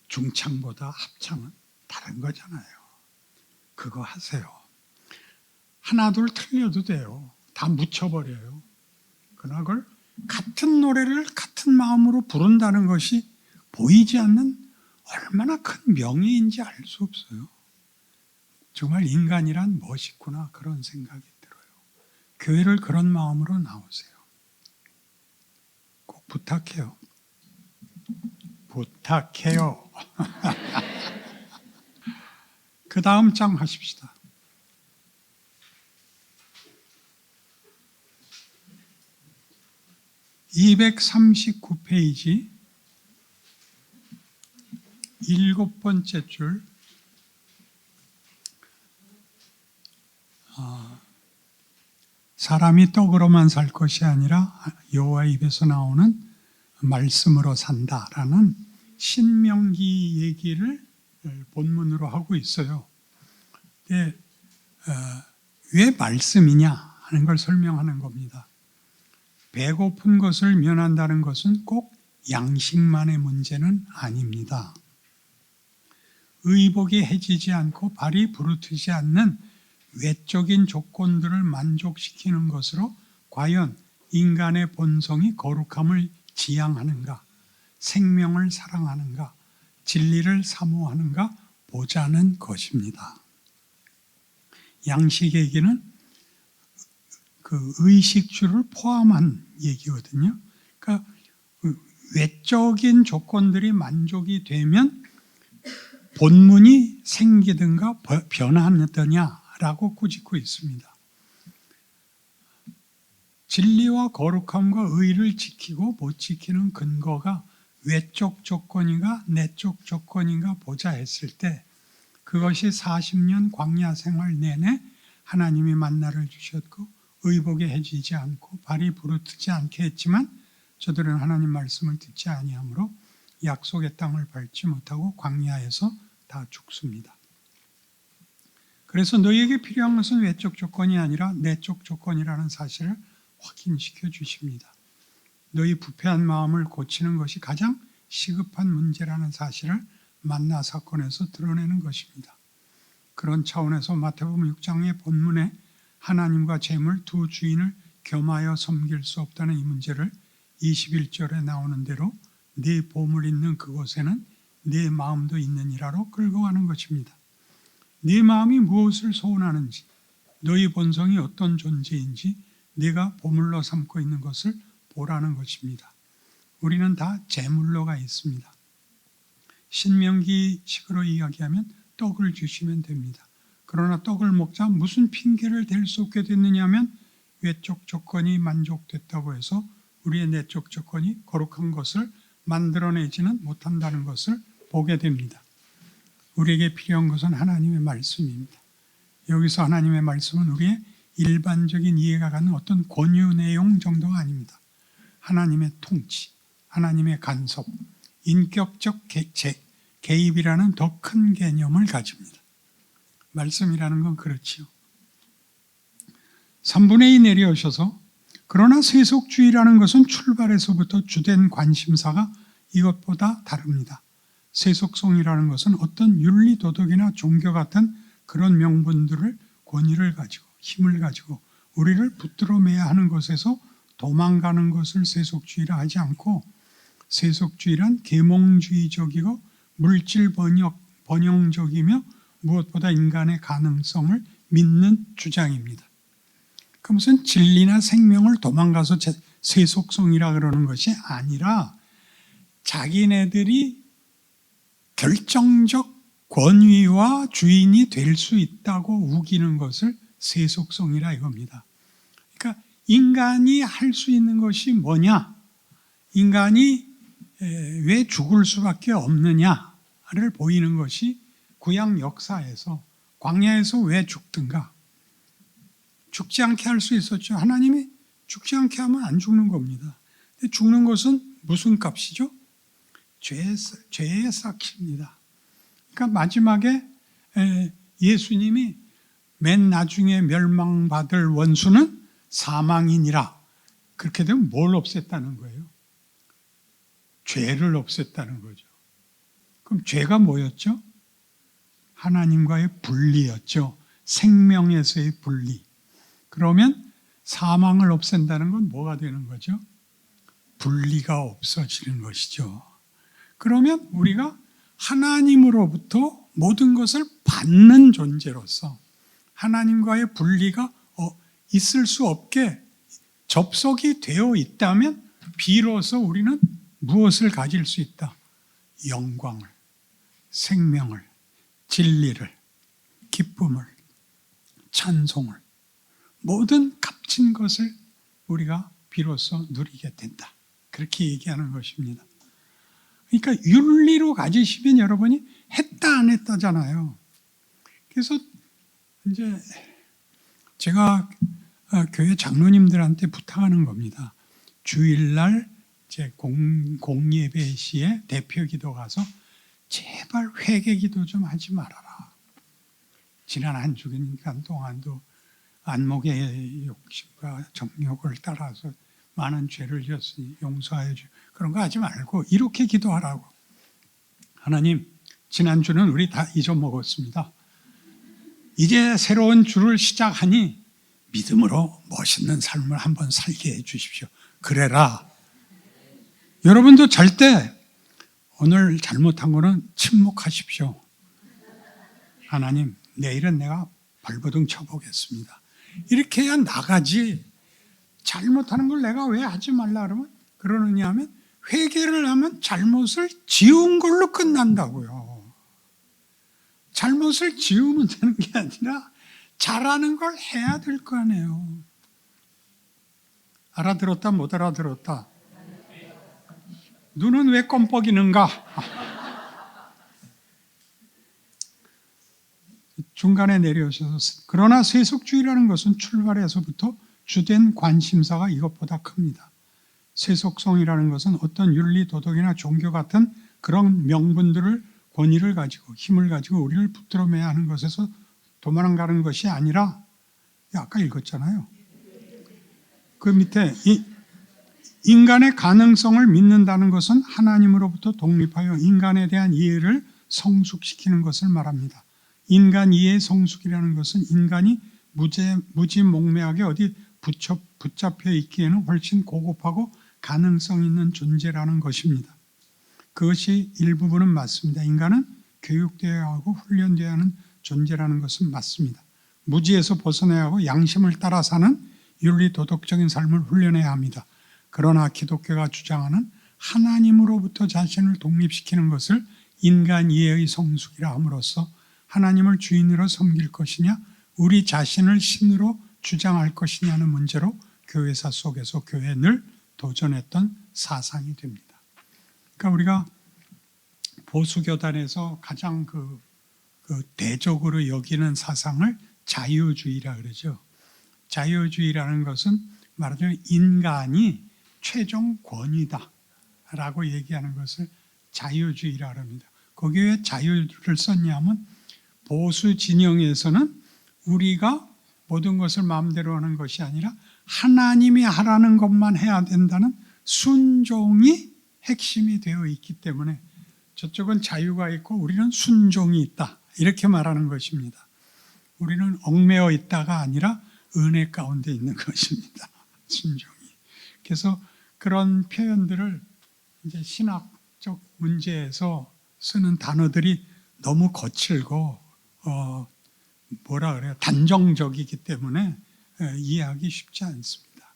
중창보다 합창은 다른 거잖아요. 그거 하세요. 하나 둘 틀려도 돼요. 다 묻혀버려요. 그러나 그걸 같은 노래를 같은 마음으로 부른다는 것이 보이지 않는 얼마나 큰 명예인지 알 수 없어요. 정말 인간이란 멋있구나 그런 생각이 들어요. 교회를 그런 마음으로 나오세요. 꼭 부탁해요. 부탁해요. 그 다음 장 하십시다. (239페이지) 7번째 줄. 사람이 떡으로만 살 것이 아니라 여호와 입에서 나오는 말씀으로 산다라는 신명기 얘기를 본문으로 하고 있어요. 왜 말씀이냐 하는 걸 설명하는 겁니다. 배고픈 것을 면한다는 것은 꼭 양식만의 문제는 아닙니다. 의복이 해지지 않고 발이 부르트지 않는 외적인 조건들을 만족시키는 것으로 과연 인간의 본성이 거룩함을 지향하는가, 생명을 사랑하는가, 진리를 사모하는가 보자는 것입니다. 양식 얘기는 그 의식주를 포함한 얘기거든요. 그러니까 외적인 조건들이 만족이 되면 본문이 생기든가 변하느냐라고 꾸짖고 있습니다. 진리와 거룩함과 의를 지키고 못 지키는 근거가 외적 조건인가 내적 조건인가 보자 했을 때 그것이 40년 광야 생활 내내 하나님이 만나를 주셨고 의복에 해지지 않고 발이 부르트지 않게 했지만 저들은 하나님 말씀을 듣지 아니하므로 약속의 땅을 밟지 못하고 광야에서 다 죽습니다. 그래서 너희에게 필요한 것은 외적 조건이 아니라 내적 조건이라는 사실을 확인시켜 주십니다. 너희 부패한 마음을 고치는 것이 가장 시급한 문제라는 사실을 만나 사건에서 드러내는 것입니다. 그런 차원에서 마태복음 6장의 본문에 하나님과 재물 두 주인을 겸하여 섬길 수 없다는 이 문제를 21절에 나오는 대로 네 보물 있는 그곳에는 네 마음도 있느니라로 끌고 가는 것입니다. 네 마음이 무엇을 소원하는지, 너희 본성이 어떤 존재인지 네가 보물로 삼고 있는 것을 보라는 것입니다. 우리는 다 재물로가 있습니다. 신명기식으로 이야기하면 떡을 주시면 됩니다. 그러나 떡을 먹자 무슨 핑계를 댈 수 없게 됐느냐면 외적 조건이 만족됐다고 해서 우리의 내적 조건이 거룩한 것을 만들어내지는 못한다는 것을 보게 됩니다. 우리에게 필요한 것은 하나님의 말씀입니다. 여기서 하나님의 말씀은 우리의 일반적인 이해가 가는 어떤 권유 내용 정도가 아닙니다. 하나님의 통치, 하나님의 간섭, 인격적 개입이라는 더 큰 개념을 가집니다. 말씀이라는 건 그렇지요. 3분의 2 내려오셔서 그러나 세속주의라는 것은 출발에서부터 주된 관심사가 이것보다 다릅니다. 세속성이라는 것은 어떤 윤리, 도덕이나 종교 같은 그런 명분들을 권위를 가지고 힘을 가지고 우리를 붙들어 매야 하는 것에서 도망가는 것을 세속주의라 하지 않고, 세속주의란 계몽주의적이고 물질 번영적이며 무엇보다 인간의 가능성을 믿는 주장입니다. 그 무슨 진리나 생명을 도망가서 세속성이라 그러는 것이 아니라 자기네들이 결정적 권위와 주인이 될 수 있다고 우기는 것을 세속성이라 이겁니다. 그러니까 인간이 할 수 있는 것이 뭐냐? 인간이 왜 죽을 수밖에 없느냐를 보이는 것이 구약 역사에서, 광야에서 왜 죽든가? 죽지 않게 할 수 있었죠. 하나님이 죽지 않게 하면 안 죽는 겁니다. 근데 죽는 것은 무슨 값이죠? 죄의 삭입니다. 그러니까 마지막에 예수님이 맨 나중에 멸망받을 원수는 사망이니라. 그렇게 되면 뭘 없앴다는 거예요? 죄를 없앴다는 거죠. 그럼 죄가 뭐였죠? 하나님과의 분리였죠. 생명에서의 분리. 그러면 사망을 없앤다는 건 뭐가 되는 거죠? 분리가 없어지는 것이죠. 그러면 우리가 하나님으로부터 모든 것을 받는 존재로서 하나님과의 분리가 있을 수 없게 접속이 되어 있다면 비로소 우리는 무엇을 가질 수 있다? 영광을, 생명을, 진리를, 기쁨을, 찬송을, 모든 값진 것을 우리가 비로소 누리게 된다. 그렇게 얘기하는 것입니다. 그러니까 윤리로 가지시면 여러분이 했다 안 했다잖아요. 그래서 이제 제가 교회 장로님들한테 부탁하는 겁니다. 주일날 제 공예배 시에 대표 기도 가서 제발 회개 기도 좀 하지 말아라. 지난 한 주간 동안도 안목의 욕심과 정욕을 따라서 많은 죄를 지었으니 용서하여 주. 그런 거 하지 말고 이렇게 기도하라고. 하나님, 지난주는 우리 다 잊어먹었습니다. 이제 새로운 주를 시작하니 믿음으로 멋있는 삶을 한번 살게 해 주십시오. 그래라. 여러분도 잘 때 오늘 잘못한 거는 침묵하십시오. 하나님, 내일은 내가 발버둥 쳐보겠습니다. 이렇게 해야 나가지. 잘못하는 걸 내가 왜 하지 말라 그러느냐 하면 회개를 하면 잘못을 지운 걸로 끝난다고요. 잘못을 지우면 되는 게 아니라 잘하는 걸 해야 될 거 아니에요. 알아들었다 못 알아들었다? 눈은 왜 껌뻑이는가? 중간에 내려오셔서, 그러나 세속주의라는 것은 출발에서부터 주된 관심사가 이것보다 큽니다. 세속성이라는 것은 어떤 윤리, 도덕이나 종교 같은 그런 명분들을, 권위를 가지고 힘을 가지고 우리를 붙들어 매야 하는 것에서 도망가는 것이 아니라, 아까 읽었잖아요. 그 밑에 인간의 가능성을 믿는다는 것은 하나님으로부터 독립하여 인간에 대한 이해를 성숙시키는 것을 말합니다. 인간 이해의 성숙이라는 것은 인간이 무지몽매하게 어디 붙잡혀 있기에는 훨씬 고급하고 가능성 있는 존재라는 것입니다. 그것이 일부분은 맞습니다. 인간은 교육되어야 하고 훈련되어야 하는 존재라는 것은 맞습니다. 무지에서 벗어나야 하고 양심을 따라 사는 윤리 도덕적인 삶을 훈련해야 합니다. 그러나 기독교가 주장하는 하나님으로부터 자신을 독립시키는 것을 인간 이해의 성숙이라 함으로써 하나님을 주인으로 섬길 것이냐, 우리 자신을 신으로 주장할 것이냐는 문제로 교회사 속에서 교회에 늘 도전했던 사상이 됩니다. 그러니까 우리가 보수교단에서 가장 그 대적으로 여기는 사상을 자유주의라 그러죠. 자유주의라는 것은 말하자면 인간이 최종 권위다라고 얘기하는 것을 자유주의라 합니다. 거기에 왜 자유를 썼냐면 보수 진영에서는 우리가 모든 것을 마음대로 하는 것이 아니라 하나님이 하라는 것만 해야 된다는 순종이 핵심이 되어 있기 때문에 저쪽은 자유가 있고 우리는 순종이 있다. 이렇게 말하는 것입니다. 우리는 얽매여 있다가 아니라 은혜 가운데 있는 것입니다. 순종이. 그래서 그런 표현들을 이제 신학적 문제에서 쓰는 단어들이 너무 거칠고 단정적이기 때문에 이해하기 쉽지 않습니다.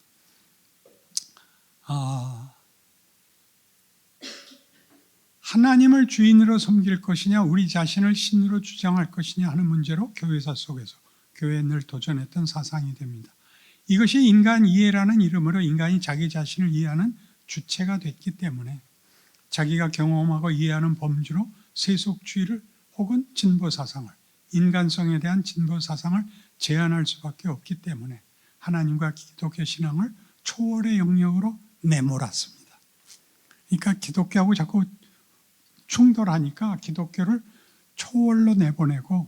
하나님을 주인으로 섬길 것이냐 우리 자신을 신으로 주장할 것이냐 하는 문제로 교회사 속에서 교회에 늘 도전했던 사상이 됩니다. 이것이 인간 이해라는 이름으로 인간이 자기 자신을 이해하는 주체가 됐기 때문에 자기가 경험하고 이해하는 범주로 세속주의를 혹은 진보사상을, 인간성에 대한 진보사상을 제한할 수밖에 없기 때문에 하나님과 기독교 신앙을 초월의 영역으로 내몰았습니다. 그러니까 기독교하고 자꾸 충돌하니까 기독교를 초월로 내보내고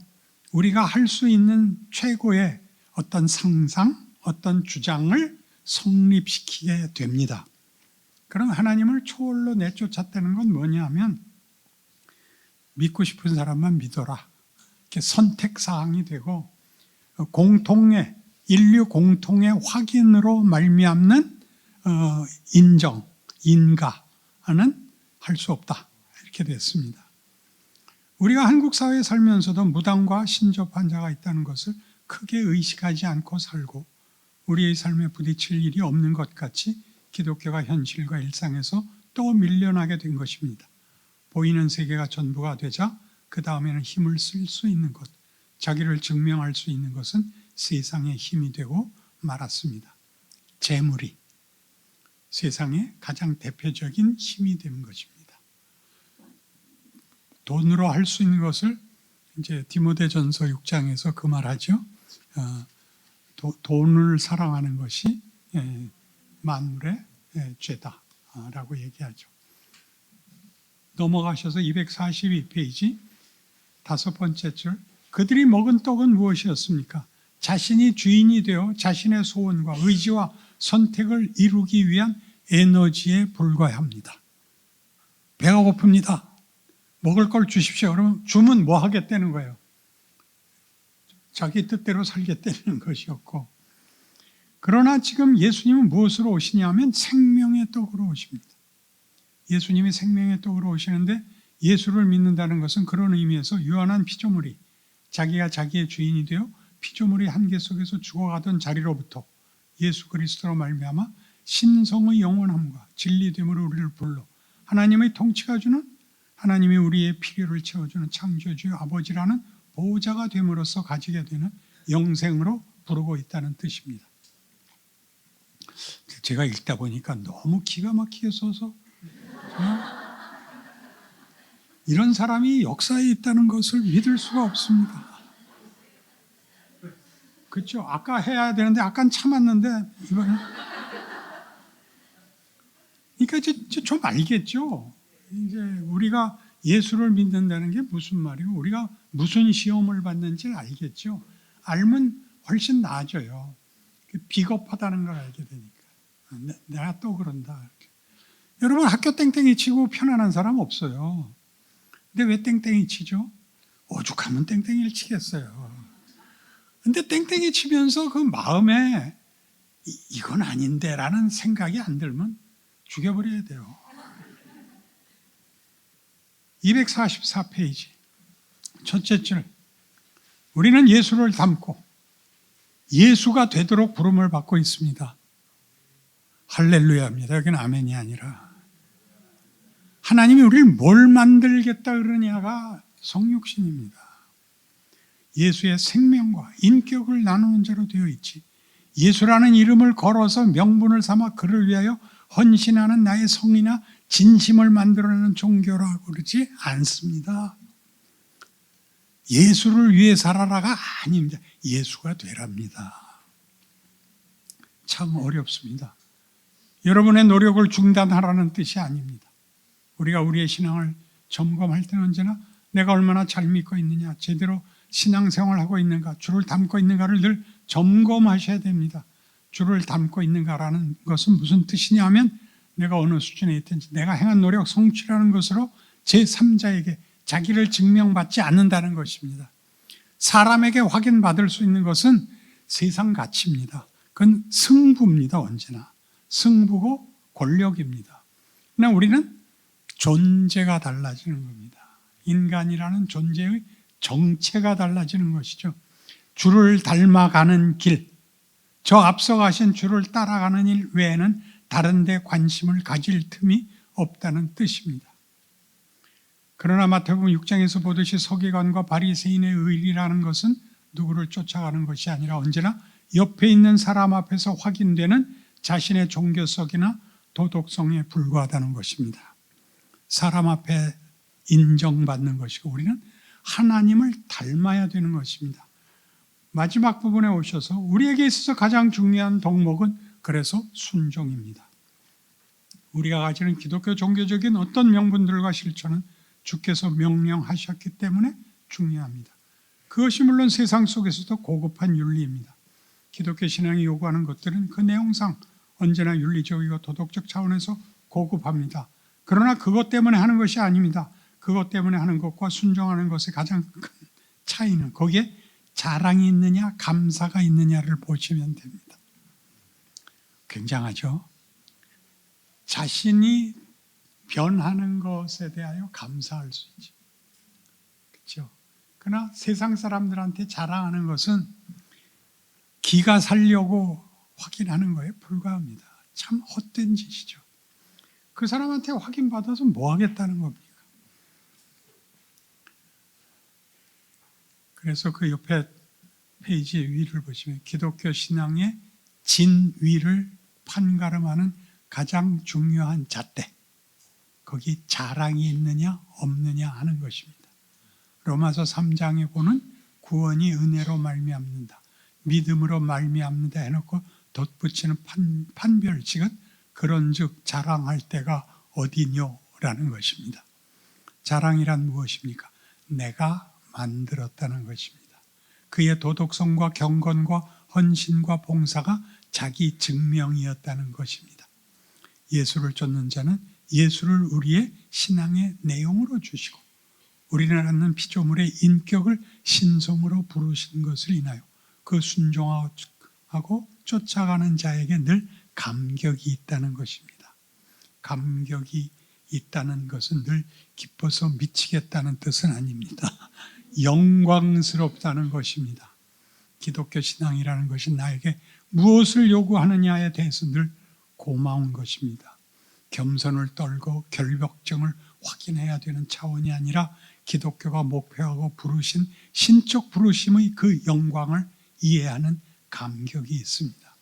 우리가 할 수 있는 최고의 어떤 상상, 어떤 주장을 성립시키게 됩니다. 그럼 하나님을 초월로 내쫓았다는 건 뭐냐면 믿고 싶은 사람만 믿어라. 이렇게 선택사항이 되고 인류 공통의 확인으로 말미암는 인정, 인가는 할 수 없다. 이렇게 됐습니다. 우리가 한국 사회에 살면서도 무당과 신접한 자가 있다는 것을 크게 의식하지 않고 살고 우리의 삶에 부딪힐 일이 없는 것 같이 기독교가 현실과 일상에서 또 밀려나게 된 것입니다. 보이는 세계가 전부가 되자 그 다음에는 힘을 쓸 수 있는 것, 자기를 증명할 수 있는 것은 세상의 힘이 되고 말았습니다. 재물이 세상의 가장 대표적인 힘이 된 것입니다. 돈으로 할 수 있는 것을 이제 디모데전서 6장에서 그 말하죠. 돈을 사랑하는 것이 만물의 죄다라고 얘기하죠. 넘어가셔서 242페이지 5번째 줄. 그들이 먹은 떡은 무엇이었습니까? 자신이 주인이 되어 자신의 소원과 의지와 선택을 이루기 위한 에너지에 불과합니다. 배가 고픕니다. 먹을 걸 주십시오. 그러면 주면 뭐 하겠다는 거예요? 자기 뜻대로 살겠다는 것이었고, 그러나 지금 예수님은 무엇으로 오시냐면 생명의 떡으로 오십니다. 예수님이 생명의 떡으로 오시는데 예수를 믿는다는 것은 그런 의미에서 유한한 피조물이 자기가 자기의 주인이 되어 피조물의 한계 속에서 죽어가던 자리로부터 예수 그리스도로 말미암아 신성의 영원함과 진리됨으로 우리를 불러 하나님의 통치가 주는, 하나님이 우리의 필요를 채워주는 창조주의 아버지라는 보호자가 됨으로써 가지게 되는 영생으로 부르고 있다는 뜻입니다. 제가 읽다 보니까 너무 기가 막히게 써서 이런 사람이 역사에 있다는 것을 믿을 수가 없습니다. 그렇죠? 아까 해야 되는데 아까는 참았는데 이거는 그러니까 이제 좀 알겠죠? 이제 우리가 예수를 믿는다는 게 무슨 말이고 우리가 무슨 시험을 받는지 알겠죠. 알면 훨씬 나아져요. 비겁하다는 걸 알게 되니까. 내가 또 그런다. 여러분 학교 땡땡이 치고 편안한 사람 없어요. 근데 왜 땡땡이 치죠? 오죽하면 땡땡이를 치겠어요. 근데 땡땡이 치면서 그 마음에 이건 아닌데 라는 생각이 안 들면 죽여버려야 돼요. 244페이지 첫째 줄. 우리는 예수를 닮고 예수가 되도록 부름을 받고 있습니다. 할렐루야입니다. 여기는 아멘이 아니라 하나님이 우리를 뭘 만들겠다 그러냐가 성육신입니다. 예수의 생명과 인격을 나누는 자로 되어 있지. 예수라는 이름을 걸어서 명분을 삼아 그를 위하여 헌신하는 나의 성이나 진심을 만들어내는 종교라고 그러지 않습니다. 예수를 위해 살아라가 아닙니다. 예수가 되랍니다. 참 어렵습니다. 여러분의 노력을 중단하라는 뜻이 아닙니다. 우리가 우리의 신앙을 점검할 때는 언제나 내가 얼마나 잘 믿고 있느냐, 제대로 신앙생활하고 있는가, 주를 닮고 있는가를 늘 점검하셔야 됩니다. 주를 닮고 있는가라는 것은 무슨 뜻이냐면 내가 어느 수준에 있든지 내가 행한 노력 성취라는 것으로 제3자에게 자기를 증명받지 않는다는 것입니다. 사람에게 확인받을 수 있는 것은 세상 가치입니다. 그건 승부입니다. 언제나 승부고 권력입니다. 그러나 우리는 존재가 달라지는 겁니다. 인간이라는 존재의 정체가 달라지는 것이죠. 주를 닮아가는 길, 저 앞서가신 주를 따라가는 일 외에는 다른 데 관심을 가질 틈이 없다는 뜻입니다. 그러나 마태복음 6장에서 보듯이 서기관과 바리새인의 의리라는 것은 누구를 쫓아가는 것이 아니라 언제나 옆에 있는 사람 앞에서 확인되는 자신의 종교성이나 도덕성에 불과하다는 것입니다. 사람 앞에 인정받는 것이고 우리는 하나님을 닮아야 되는 것입니다. 마지막 부분에 오셔서 우리에게 있어서 가장 중요한 덕목은 그래서 순종입니다. 우리가 가지는 기독교 종교적인 어떤 명분들과 실천은 주께서 명령하셨기 때문에 중요합니다. 그것이 물론 세상 속에서도 고급한 윤리입니다. 기독교 신앙이 요구하는 것들은 그 내용상 언제나 윤리적이고 도덕적 차원에서 고급합니다. 그러나 그것 때문에 하는 것이 아닙니다. 그것 때문에 하는 것과 순종하는 것의 가장 큰 차이는 거기에 자랑이 있느냐 감사가 있느냐를 보시면 됩니다. 굉장하죠? 자신이 변하는 것에 대하여 감사할 수 있죠. 그렇죠? 그러나 세상 사람들한테 자랑하는 것은 기가 살려고 확인하는 거에 불과합니다. 참 헛된 짓이죠. 그 사람한테 확인받아서 뭐 하겠다는 겁니까? 그래서 그 옆에 페이지 위를 보시면 기독교 신앙의 진위를 판가름하는 가장 중요한 잣대, 거기 자랑이 있느냐 없느냐 하는 것입니다. 로마서 3장에 보는 구원이 은혜로 말미암는다, 믿음으로 말미암는다 해놓고 덧붙이는 판별식은 그런즉 자랑할 때가 어디뇨라는 것입니다. 자랑이란 무엇입니까? 내가 만들었다는 것입니다. 그의 도덕성과 경건과 헌신과 봉사가 자기 증명이었다는 것입니다. 예수를 쫓는 자는 예수를 우리의 신앙의 내용으로 주시고 우리를 낳는 피조물의 인격을 신성으로 부르신 것을 인하여 그 순종하고 쫓아가는 자에게 늘 감격이 있다는 것입니다. 감격이 있다는 것은 늘 기뻐서 미치겠다는 뜻은 아닙니다. 영광스럽다는 것입니다. 기독교 신앙이라는 것이 나에게 무엇을 요구하느냐에 대해서 늘 고마운 것입니다. 겸손을 떨고 결벽증을 확인해야 되는 차원이 아니라 기독교가 목표하고 부르신 신적 부르심의 그 영광을 이해하는 감격이 있습니다.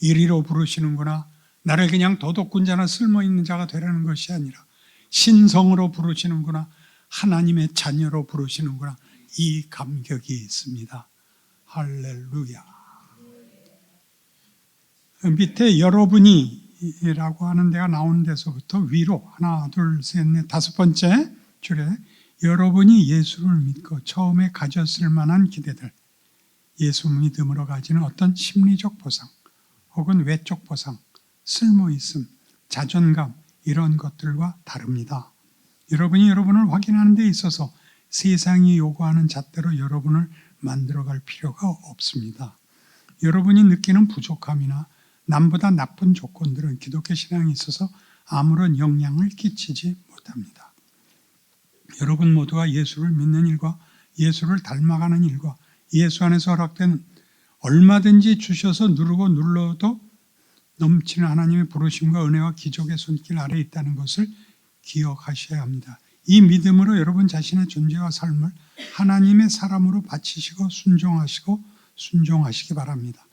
이리로 부르시는구나, 나를 그냥 도덕군자나 쓸모있는 자가 되라는 것이 아니라 신성으로 부르시는구나, 하나님의 자녀로 부르시는구나, 이 감격이 있습니다. 할렐루야. 밑에 여러분이 라고 하는 데가 나오는 데서부터 위로 하나 둘 셋 넷 다섯 번째 줄에 여러분이 예수를 믿고 처음에 가졌을 만한 기대들, 예수 믿음으로 가지는 어떤 심리적 보상 혹은 외적 보상, 쓸모있음, 자존감 이런 것들과 다릅니다. 여러분이 여러분을 확인하는 데 있어서 세상이 요구하는 잣대로 여러분을 만들어갈 필요가 없습니다. 여러분이 느끼는 부족함이나 남보다 나쁜 조건들은 기독교 신앙에 있어서 아무런 영향을 끼치지 못합니다. 여러분 모두가 예수를 믿는 일과 예수를 닮아가는 일과 예수 안에서 허락된 얼마든지 주셔서 누르고 눌러도 넘치는 하나님의 부르심과 은혜와 기적의 손길 아래에 있다는 것을 기억하셔야 합니다. 이 믿음으로 여러분 자신의 존재와 삶을 하나님의 사람으로 바치시고 순종하시기 바랍니다.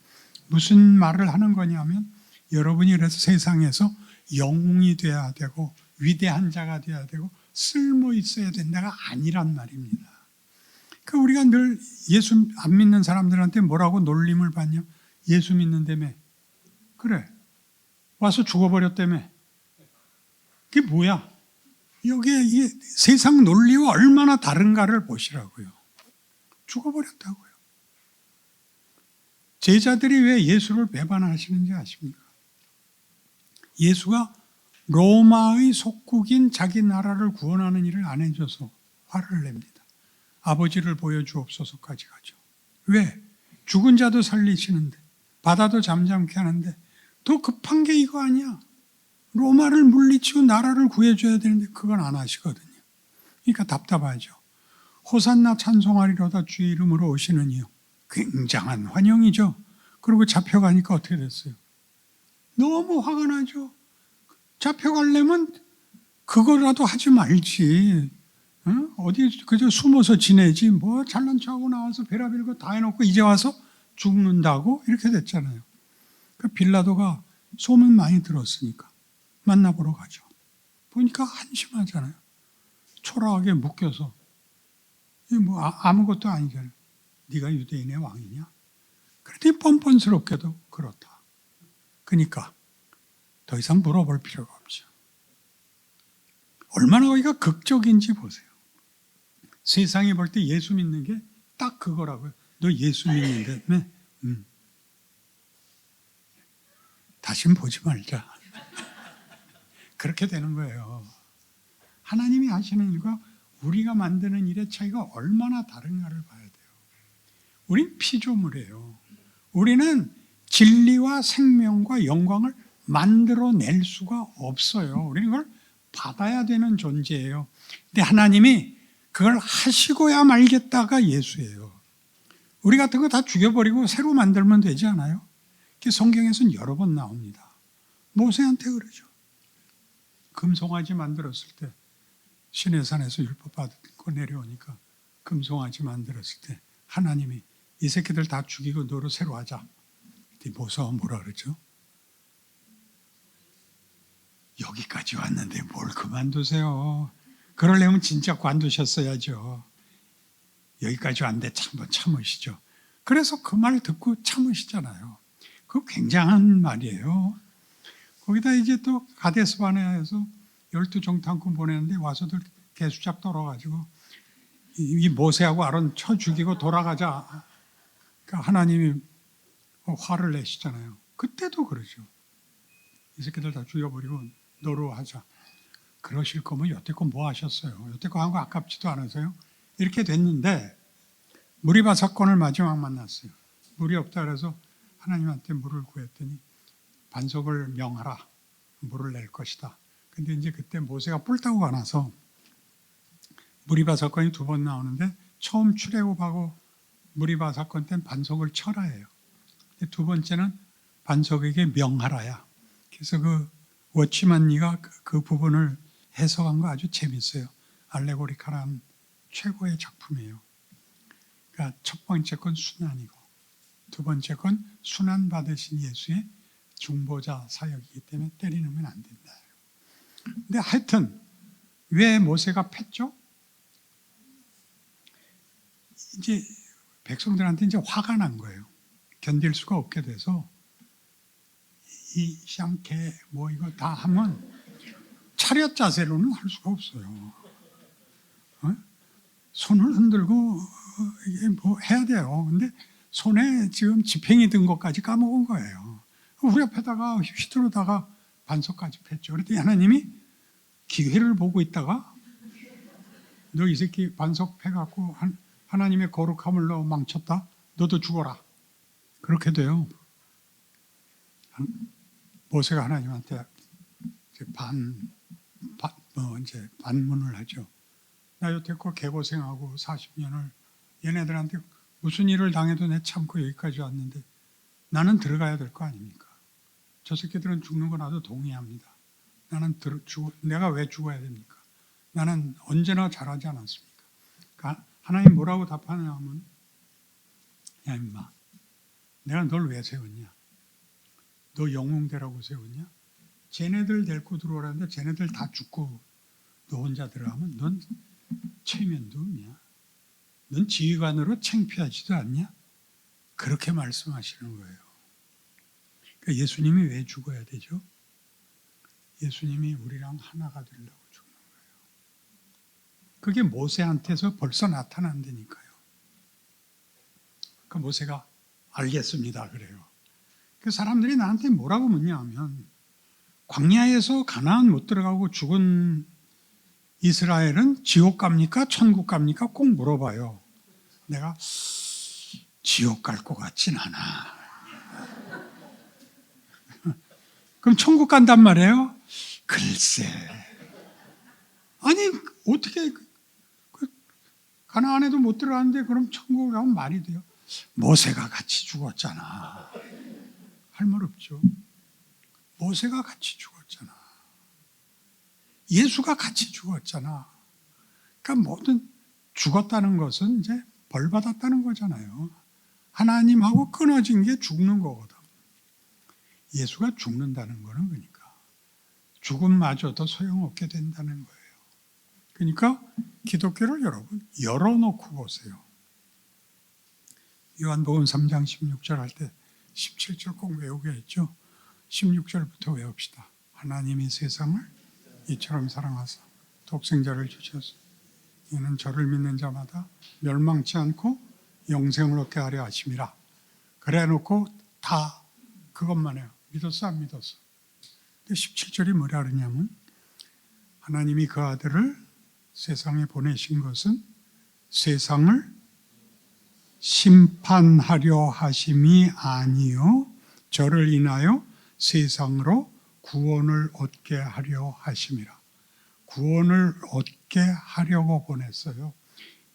무슨 말을 하는 거냐면 여러분이 그래서 세상에서 영웅이 되어야 되고 위대한 자가 되어야 되고 쓸모 있어야 된다가 아니란 말입니다. 그러니까 우리가 늘 예수 안 믿는 사람들한테 뭐라고 놀림을 받냐? 예수 믿는다며. 그래. 와서 죽어버렸다며. 그게 뭐야? 여기에 이 세상 논리와 얼마나 다른가를 보시라고요. 죽어버렸다고요. 제자들이 왜 예수를 배반하시는지 아십니까? 예수가 로마의 속국인 자기 나라를 구원하는 일을 안 해줘서 화를 냅니다. 아버지를 보여주옵소서까지 가죠. 왜? 죽은 자도 살리시는데, 바다도 잠잠케 하는데 더 급한 게 이거 아니야. 로마를 물리치고 나라를 구해줘야 되는데 그건 안 하시거든요. 그러니까 답답하죠. 호산나 찬송하리로다 주의 이름으로 오시는 이유. 굉장한 환영이죠. 그리고 잡혀가니까 어떻게 됐어요? 너무 화가 나죠. 잡혀가려면 그거라도 하지 말지. 어디 그저 숨어서 지내지. 뭐 잘난 척하고 나와서 베라벨고 다 해놓고 이제 와서 죽는다고 이렇게 됐잖아요. 그 빌라도가 소문 많이 들었으니까 만나보러 가죠. 보니까 한심하잖아요. 초라하게 묶여서 뭐 아무것도 아니잖아요. 네가 유대인의 왕이냐? 그랬더니 뻔뻔스럽게도 그렇다. 그러니까 더 이상 물어볼 필요가 없죠. 얼마나 거기가 극적인지 보세요. 세상이 볼 때 예수 믿는 게 딱 그거라고요. 너 예수 믿는데? 네. 다신 보지 말자. 그렇게 되는 거예요. 하나님이 하시는 일과 우리가 만드는 일의 차이가 얼마나 다른가를 봐야 돼요. 우린 피조물이에요. 우리는 진리와 생명과 영광을 만들어낼 수가 없어요. 우리는 그걸 받아야 되는 존재예요. 근데 하나님이 그걸 하시고야 말겠다가 예수예요. 우리 같은 거 다 죽여버리고 새로 만들면 되지 않아요? 성경에서는 여러 번 나옵니다. 모세한테 그러죠. 금송아지 만들었을 때 시내산에서 율법 받고 내려오니까 금송아지 만들었을 때 하나님이 이 새끼들 다 죽이고 너로 새로 하자. 모세가 뭐라 그러죠? 여기까지 왔는데 뭘 그만두세요. 그러려면 진짜 관두셨어야죠. 여기까지 왔는데 한번 참으시죠. 그래서 그 말 듣고 참으시잖아요. 그거 굉장한 말이에요. 거기다 이제 또 가데스 바네아에서 12정탐꾼 보내는데 와서들 개수작 떨어가지고 이 모세하고 아론 쳐 죽이고 돌아가자. 그러니까 하나님이 화를 내시잖아요. 그때도 그러죠. 이 새끼들 다 죽여버리고 너로 하자. 그러실 거면 여태껏 뭐 하셨어요? 여태껏 한 거 아깝지도 않으세요? 이렇게 됐는데 무리바 사건을 마지막 만났어요. 물이 없다 그래서 하나님한테 물을 구했더니 반석을 명하라. 물을 낼 것이다. 근데 이제 그때 모세가 뿔따구가 나서 무리바 사건이 2번 나오는데 처음 출애굽하고 무리바 사건 때는 반석을 쳐라예요. 근데 2번째는 반석에게 명하라야. 그래서 그 워치만 니가 그 부분을 해석한 거 아주 재밌어요. 알레고리카란 최고의 작품이에요. 그러니까 첫 번째 건 순환이고 두 번째 건 순환 받으신 예수의 중보자 사역이기 때문에 때리면 안 된다. 근데 하여튼 왜 모세가 팼죠? 이제 백성들한테 이제 화가 난 거예요. 견딜 수가 없게 돼서 이 샹케 뭐 이거 다 하면 차렷 자세로는 할 수가 없어요. 손을 흔들고 이게 뭐 해야 돼요. 근데 손에 지금 지팽이 든 것까지 까먹은 거예요. 우리 앞에다가 휘두르다가 반석까지 팼죠. 그랬더니 하나님이 기회를 보고 있다가 너 이 새끼 반석 패갖고 하나님의 거룩함을 너 망쳤다. 너도 죽어라. 그렇게 돼요. 모세가 하나님한테 이제 반문을 하죠. 나 여태껏 개고생하고 40년을 얘네들한테 무슨 일을 당해도 내 참고 여기까지 왔는데 나는 들어가야 될 거 아닙니까? 저 새끼들은 죽는 거 나도 동의합니다. 나는 내가 왜 죽어야 됩니까? 나는 언제나 잘하지 않았습니까? 그러니까 하나님 뭐라고 답하냐 하면 야 임마 내가 널 왜 세웠냐? 너 영웅대라고 세웠냐? 쟤네들 데리고 들어오라는데 쟤네들 다 죽고 너 혼자 들어가면 넌 체면도 없냐? 넌 지휘관으로 창피하지도 않냐? 그렇게 말씀하시는 거예요. 그러니까 예수님이 왜 죽어야 되죠? 예수님이 우리랑 하나가 되려고 죽는 거예요. 그게 모세한테서 벌써 나타난다니까요. 그 모세가 알겠습니다 그래요. 그 사람들이 나한테 뭐라고 묻냐 하면 광야에서 가나안 못 들어가고 죽은 이스라엘은 지옥 갑니까? 천국 갑니까? 꼭 물어봐요. 내가 지옥 갈 것 같진 않아. 그럼 천국 간단 말이에요? 글쎄. 아니 어떻게 가나안에도 못 들어갔는데 그럼 천국을 가면 말이 돼요? 모세가 같이 죽었잖아. 할 말 없죠. 모세가 같이 죽었잖아. 예수가 같이 죽었잖아. 그러니까 모든 죽었다는 것은 이제 벌 받았다는 거잖아요. 하나님하고 끊어진 게 죽는 거거든. 예수가 죽는다는 거는 그러니까 죽음마저도 소용없게 된다는 거예요. 그러니까 기독교를 여러분 열어놓고 보세요. 요한복음 3장 16절 할 때 17절 꼭 외우게 했죠. 16절부터 외웁시다. 하나님이 세상을 이처럼 사랑하사 독생자를 주셔서 이는 저를 믿는 자마다 멸망치 않고 영생을 얻게 하려 하심이라. 그래 놓고 다 그것만 해요. 믿었어 안 믿었어? 근데 17절이 뭐라 그러냐면 하나님이 그 아들을 세상에 보내신 것은 세상을 심판하려 하심이 아니요 저를 인하여 세상으로 구원을 얻게 하려 하심이라. 구원을 얻게 하려고 보냈어요.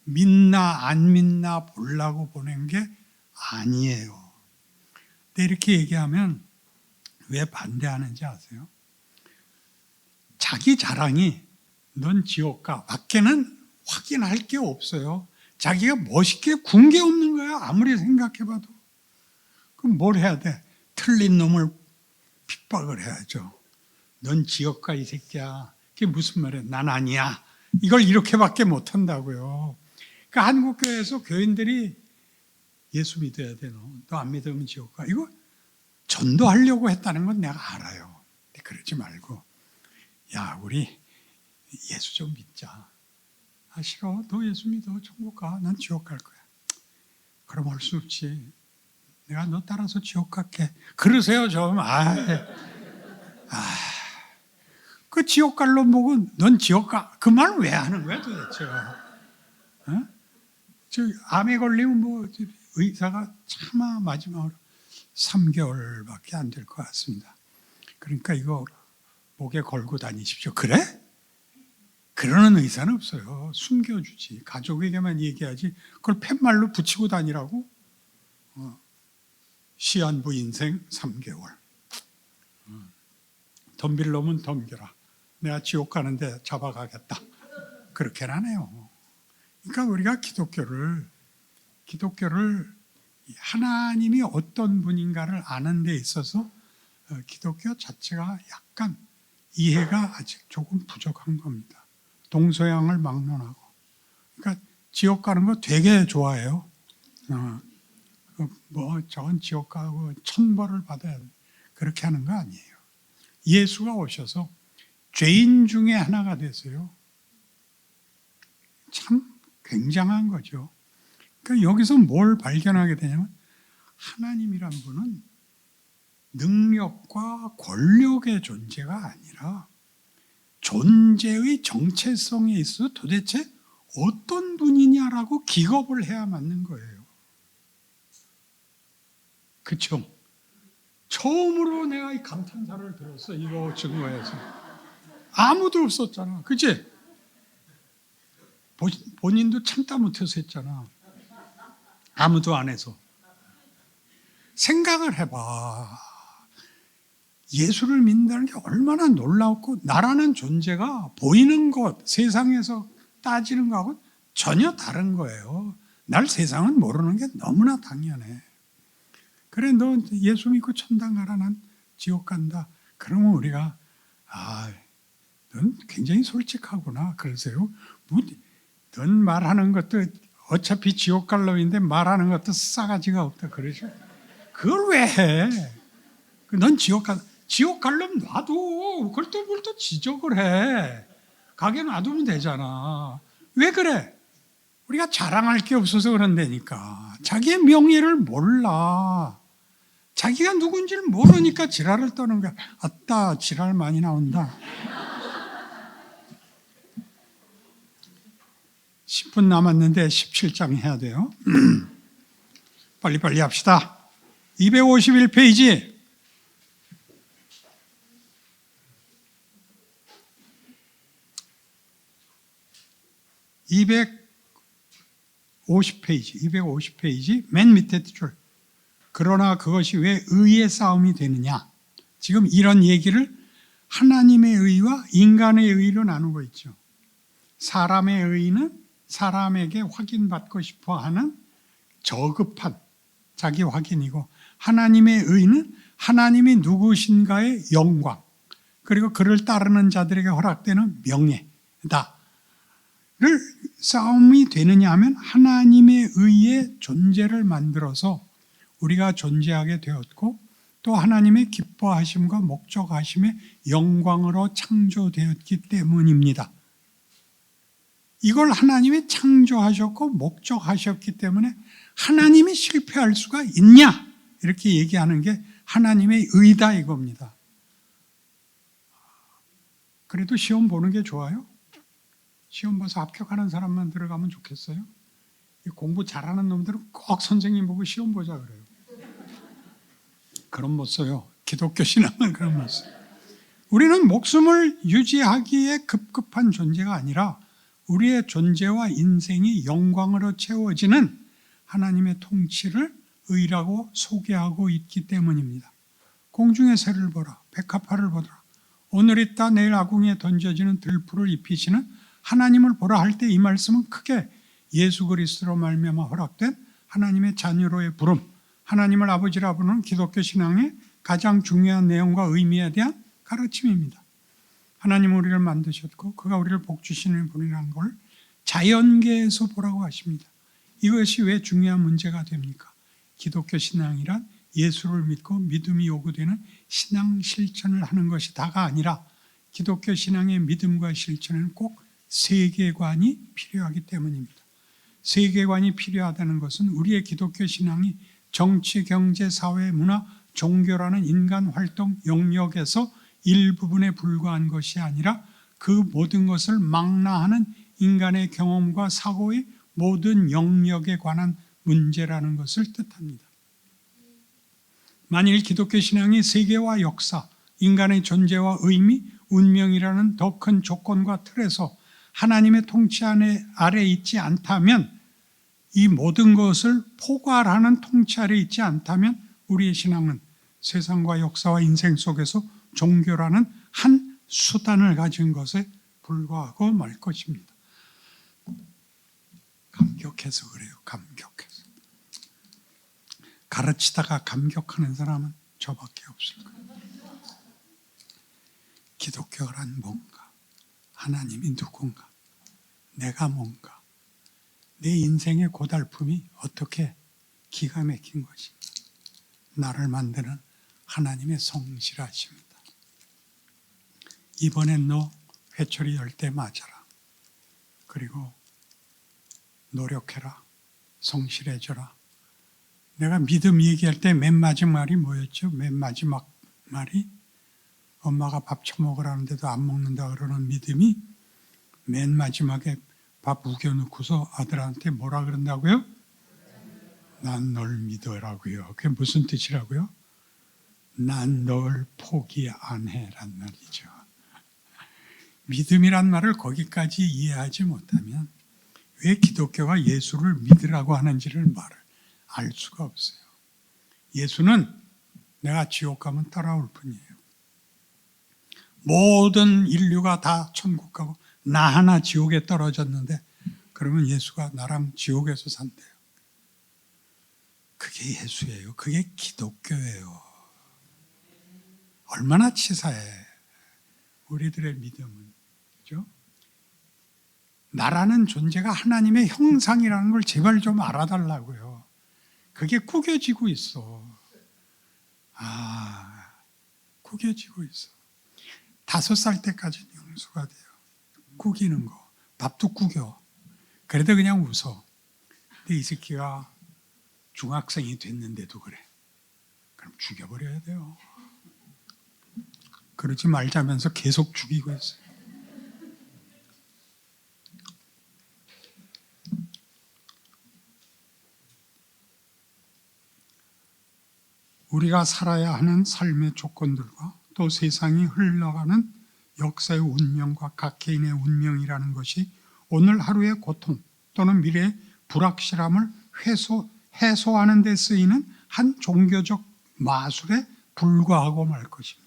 믿나 안 믿나 보려고 보낸 게 아니에요. 근데 이렇게 얘기하면 왜 반대하는지 아세요? 자기 자랑이 넌 지옥 가 밖에는 확인할 게 없어요. 자기가 멋있게 군 게 없는 거야. 아무리 생각해봐도. 그럼 뭘 해야 돼? 틀린 놈을 핍박을 해야죠. 넌 지옥 가 이 새끼야. 그게 무슨 말이야? 난 아니야. 이걸 이렇게밖에 못한다고요. 그러니까 한국교회에서 교인들이 예수 믿어야 돼. 너 안 믿으면 지옥 가. 이거 전도하려고 했다는 건 내가 알아요. 근데 그러지 말고 야 우리 예수 좀 믿자. 아 싫어. 너 예수 믿어. 천국 가. 난 지옥 갈 거야. 그럼 할 수 없지. 내가 너 따라서 지옥 갈게. 그러세요 좀. 그 지옥 갈 놈 보고 넌 지옥 가. 그 말 왜 하는 거야 도대체. 어? 저 암에 걸리면 뭐 의사가 차마 마지막으로 3개월밖에 안 될 것 같습니다. 그러니까 이거 목에 걸고 다니십시오. 그래? 그러는 의사는 없어요. 숨겨주지. 가족에게만 얘기하지. 그걸 팻말로 붙이고 다니라고? 시한부 인생 3개월. 덤빌 놈은 덤벼라. 내가 지옥 가는데 잡아가겠다. 그렇게는 안 해요. 그러니까 우리가 기독교를 하나님이 어떤 분인가를 아는 데 있어서 기독교 자체가 약간 이해가 아직 조금 부족한 겁니다. 동서양을 막론하고. 그러니까 지옥 가는 거 되게 좋아해요. 저건 지옥 가고 천벌을 받아야 돼. 그렇게 하는 거 아니에요. 예수가 오셔서 죄인 중에 하나가 됐어요. 참 굉장한 거죠. 그러니까 여기서 뭘 발견하게 되냐면 하나님이란 분은 능력과 권력의 존재가 아니라 존재의 정체성에 있어 도대체 어떤 분이냐라고 기겁을 해야 맞는 거예요. 그쵸? 처음으로 내가 이 감탄사를 들었어. 이거 증거해서. 아무도 없었잖아. 그치? 본인도 참다 못해서 했잖아. 아무도 안 해서. 생각을 해봐. 예수를 믿는다는 게 얼마나 놀랍고 나라는 존재가 보이는 것, 세상에서 따지는 거하고 전혀 다른 거예요. 날 세상은 모르는 게 너무나 당연해. 그래 너 예수 믿고 천당 가라 난 지옥 간다. 그러면 우리가 넌 굉장히 솔직하구나. 그러세요. 넌 말하는 것도 어차피 지옥 갈 놈인데 말하는 것도 싸가지가 없다. 그러죠. 그걸 왜 해? 넌 지옥 갈 놈 놔둬. 그걸 또 뭘 또 지적을 해. 가게 놔두면 되잖아. 왜 그래? 우리가 자랑할 게 없어서 그런다니까. 자기의 명예를 몰라. 자기가 누군지를 모르니까 지랄을 떠는 거야. 아따, 지랄 많이 나온다. 10분 남았는데 17장 해야 돼요. 빨리빨리 합시다. 251페이지. 250페이지 맨 밑에 줄. 그러나 그것이 왜 의의 싸움이 되느냐. 지금 이런 얘기를 하나님의 의와 인간의 의로 나누고 있죠. 사람의 의는 사람에게 확인받고 싶어하는 저급한 자기 확인이고, 하나님의 의는 하나님이 누구신가의 영광, 그리고 그를 따르는 자들에게 허락되는 명예다. 를 싸움이 되느냐 하면 하나님의 의의 존재를 만들어서 우리가 존재하게 되었고, 또 하나님의 기뻐하심과 목적하심의 영광으로 창조되었기 때문입니다. 이걸 하나님이 창조하셨고 목적하셨기 때문에 하나님이 실패할 수가 있냐, 이렇게 얘기하는 게 하나님의 의다 이겁니다. 그래도 시험 보는 게 좋아요? 시험 봐서 합격하는 사람만 들어가면 좋겠어요? 공부 잘하는 놈들은 꼭 선생님 보고 시험 보자 그래요. 그런 못 써요. 기독교 신앙은 그런 못 써요. 우리는 목숨을 유지하기에 급급한 존재가 아니라 우리의 존재와 인생이 영광으로 채워지는 하나님의 통치를 의라고 소개하고 있기 때문입니다. 공중의 새를 보라, 백합화를 보라. 오늘 있다 내일 아궁이에 던져지는 들풀을 입히시는 하나님을 보라 할 때 이 말씀은 크게 예수 그리스도로 말미암아 허락된 하나님의 자녀로의 부름, 하나님을 아버지라 부르는 기독교 신앙의 가장 중요한 내용과 의미에 대한 가르침입니다. 하나님은 우리를 만드셨고 그가 우리를 복주시는 분이라는 걸 자연계에서 보라고 하십니다. 이것이 왜 중요한 문제가 됩니까? 기독교 신앙이란 예수를 믿고 믿음이 요구되는 신앙 실천을 하는 것이 다가 아니라 기독교 신앙의 믿음과 실천에는 꼭 세계관이 필요하기 때문입니다. 세계관이 필요하다는 것은 우리의 기독교 신앙이 정치, 경제, 사회, 문화, 종교라는 인간 활동 영역에서 일부분에 불과한 것이 아니라 그 모든 것을 망라하는 인간의 경험과 사고의 모든 영역에 관한 문제라는 것을 뜻합니다. 만일 기독교 신앙이 세계와 역사, 인간의 존재와 의미, 운명이라는 더 큰 조건과 틀에서 하나님의 통치 아래 있지 않다면, 이 모든 것을 포괄하는 통치 아래 있지 않다면 우리의 신앙은 세상과 역사와 인생 속에서 종교라는 한 수단을 가진 것에 불과하고 말 것입니다. 감격해서 그래요. 감격해서. 가르치다가 감격하는 사람은 저밖에 없을 거예요. 기독교란 뭔가, 하나님이 누군가, 내가 뭔가, 내 인생의 고달픔이 어떻게 기가 막힌 것인가, 나를 만드는 하나님의 성실하십니다. 이번엔 너 회초리 열 때 맞아라. 그리고 노력해라. 성실해져라. 내가 믿음 얘기할 때 맨 마지막 말이 뭐였죠? 맨 마지막 말이 엄마가 밥 처먹으라는데도 안 먹는다 그러는 믿음이 맨 마지막에 밥 우겨놓고서 아들한테 뭐라 그런다고요? 난 널 믿어라고요. 그게 무슨 뜻이라고요? 난 널 포기 안 해란 말이죠. 믿음이란 말을 거기까지 이해하지 못하면 왜 기독교가 예수를 믿으라고 하는지를 알 수가 없어요. 예수는 내가 지옥 가면 따라올 뿐이에요. 모든 인류가 다 천국 가고 나 하나 지옥에 떨어졌는데 그러면 예수가 나랑 지옥에서 산대요. 그게 예수예요. 그게 기독교예요. 얼마나 치사해. 우리들의 믿음은. 그죠? 나라는 존재가 하나님의 형상이라는 걸 제발 좀 알아달라고요. 그게 구겨지고 있어. 구겨지고 있어. 5살 때까지는 용서가 돼요. 구기는 거. 밥도 구겨. 그래도 그냥 웃어. 근데 이 새끼가 중학생이 됐는데도 그래. 그럼 죽여버려야 돼요. 그러지 말자면서 계속 죽이고 있어요. 우리가 살아야 하는 삶의 조건들과 또 세상이 흘러가는 역사의 운명과 각 개인의 운명이라는 것이 오늘 하루의 고통 또는 미래의 불확실함을 해소하는 데 쓰이는 한 종교적 마술에 불과하고 말 것입니다.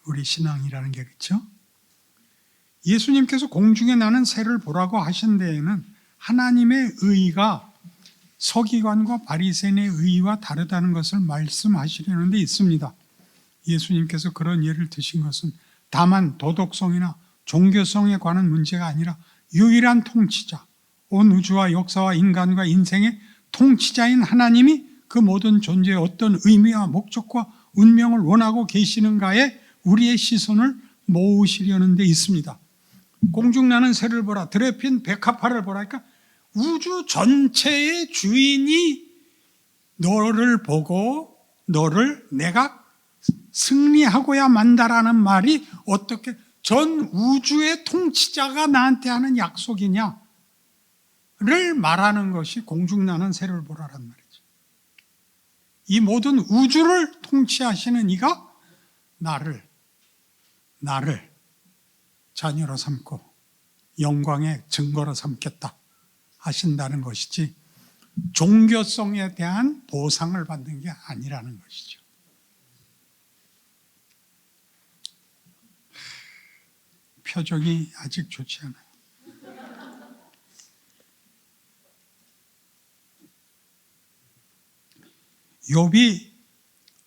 우리 신앙이라는 게 그렇죠? 예수님께서 공중에 나는 새를 보라고 하신 데에는 하나님의 의가 서기관과 바리새인의 의와 다르다는 것을 말씀하시려는 데 있습니다. 예수님께서 그런 예를 드신 것은 다만 도덕성이나 종교성에 관한 문제가 아니라 유일한 통치자, 온 우주와 역사와 인간과 인생의 통치자인 하나님이 그 모든 존재의 어떤 의미와 목적과 운명을 원하고 계시는가에 우리의 시선을 모으시려는 데 있습니다. 공중 나는 새를 보라, 들에 핀 백합화를 보라. 그러니까 우주 전체의 주인이 너를 보고 너를 내가 승리하고야 만다라는 말이 어떻게 전 우주의 통치자가 나한테 하는 약속이냐를 말하는 것이 공중 나는 새를 보라란 말이죠. 이 모든 우주를 통치하시는 이가 나를 자녀로 삼고 영광의 증거로 삼겠다 하신다는 것이지 종교성에 대한 보상을 받는 게 아니라는 것이죠. 표정이 아직 좋지 않아요. 욥이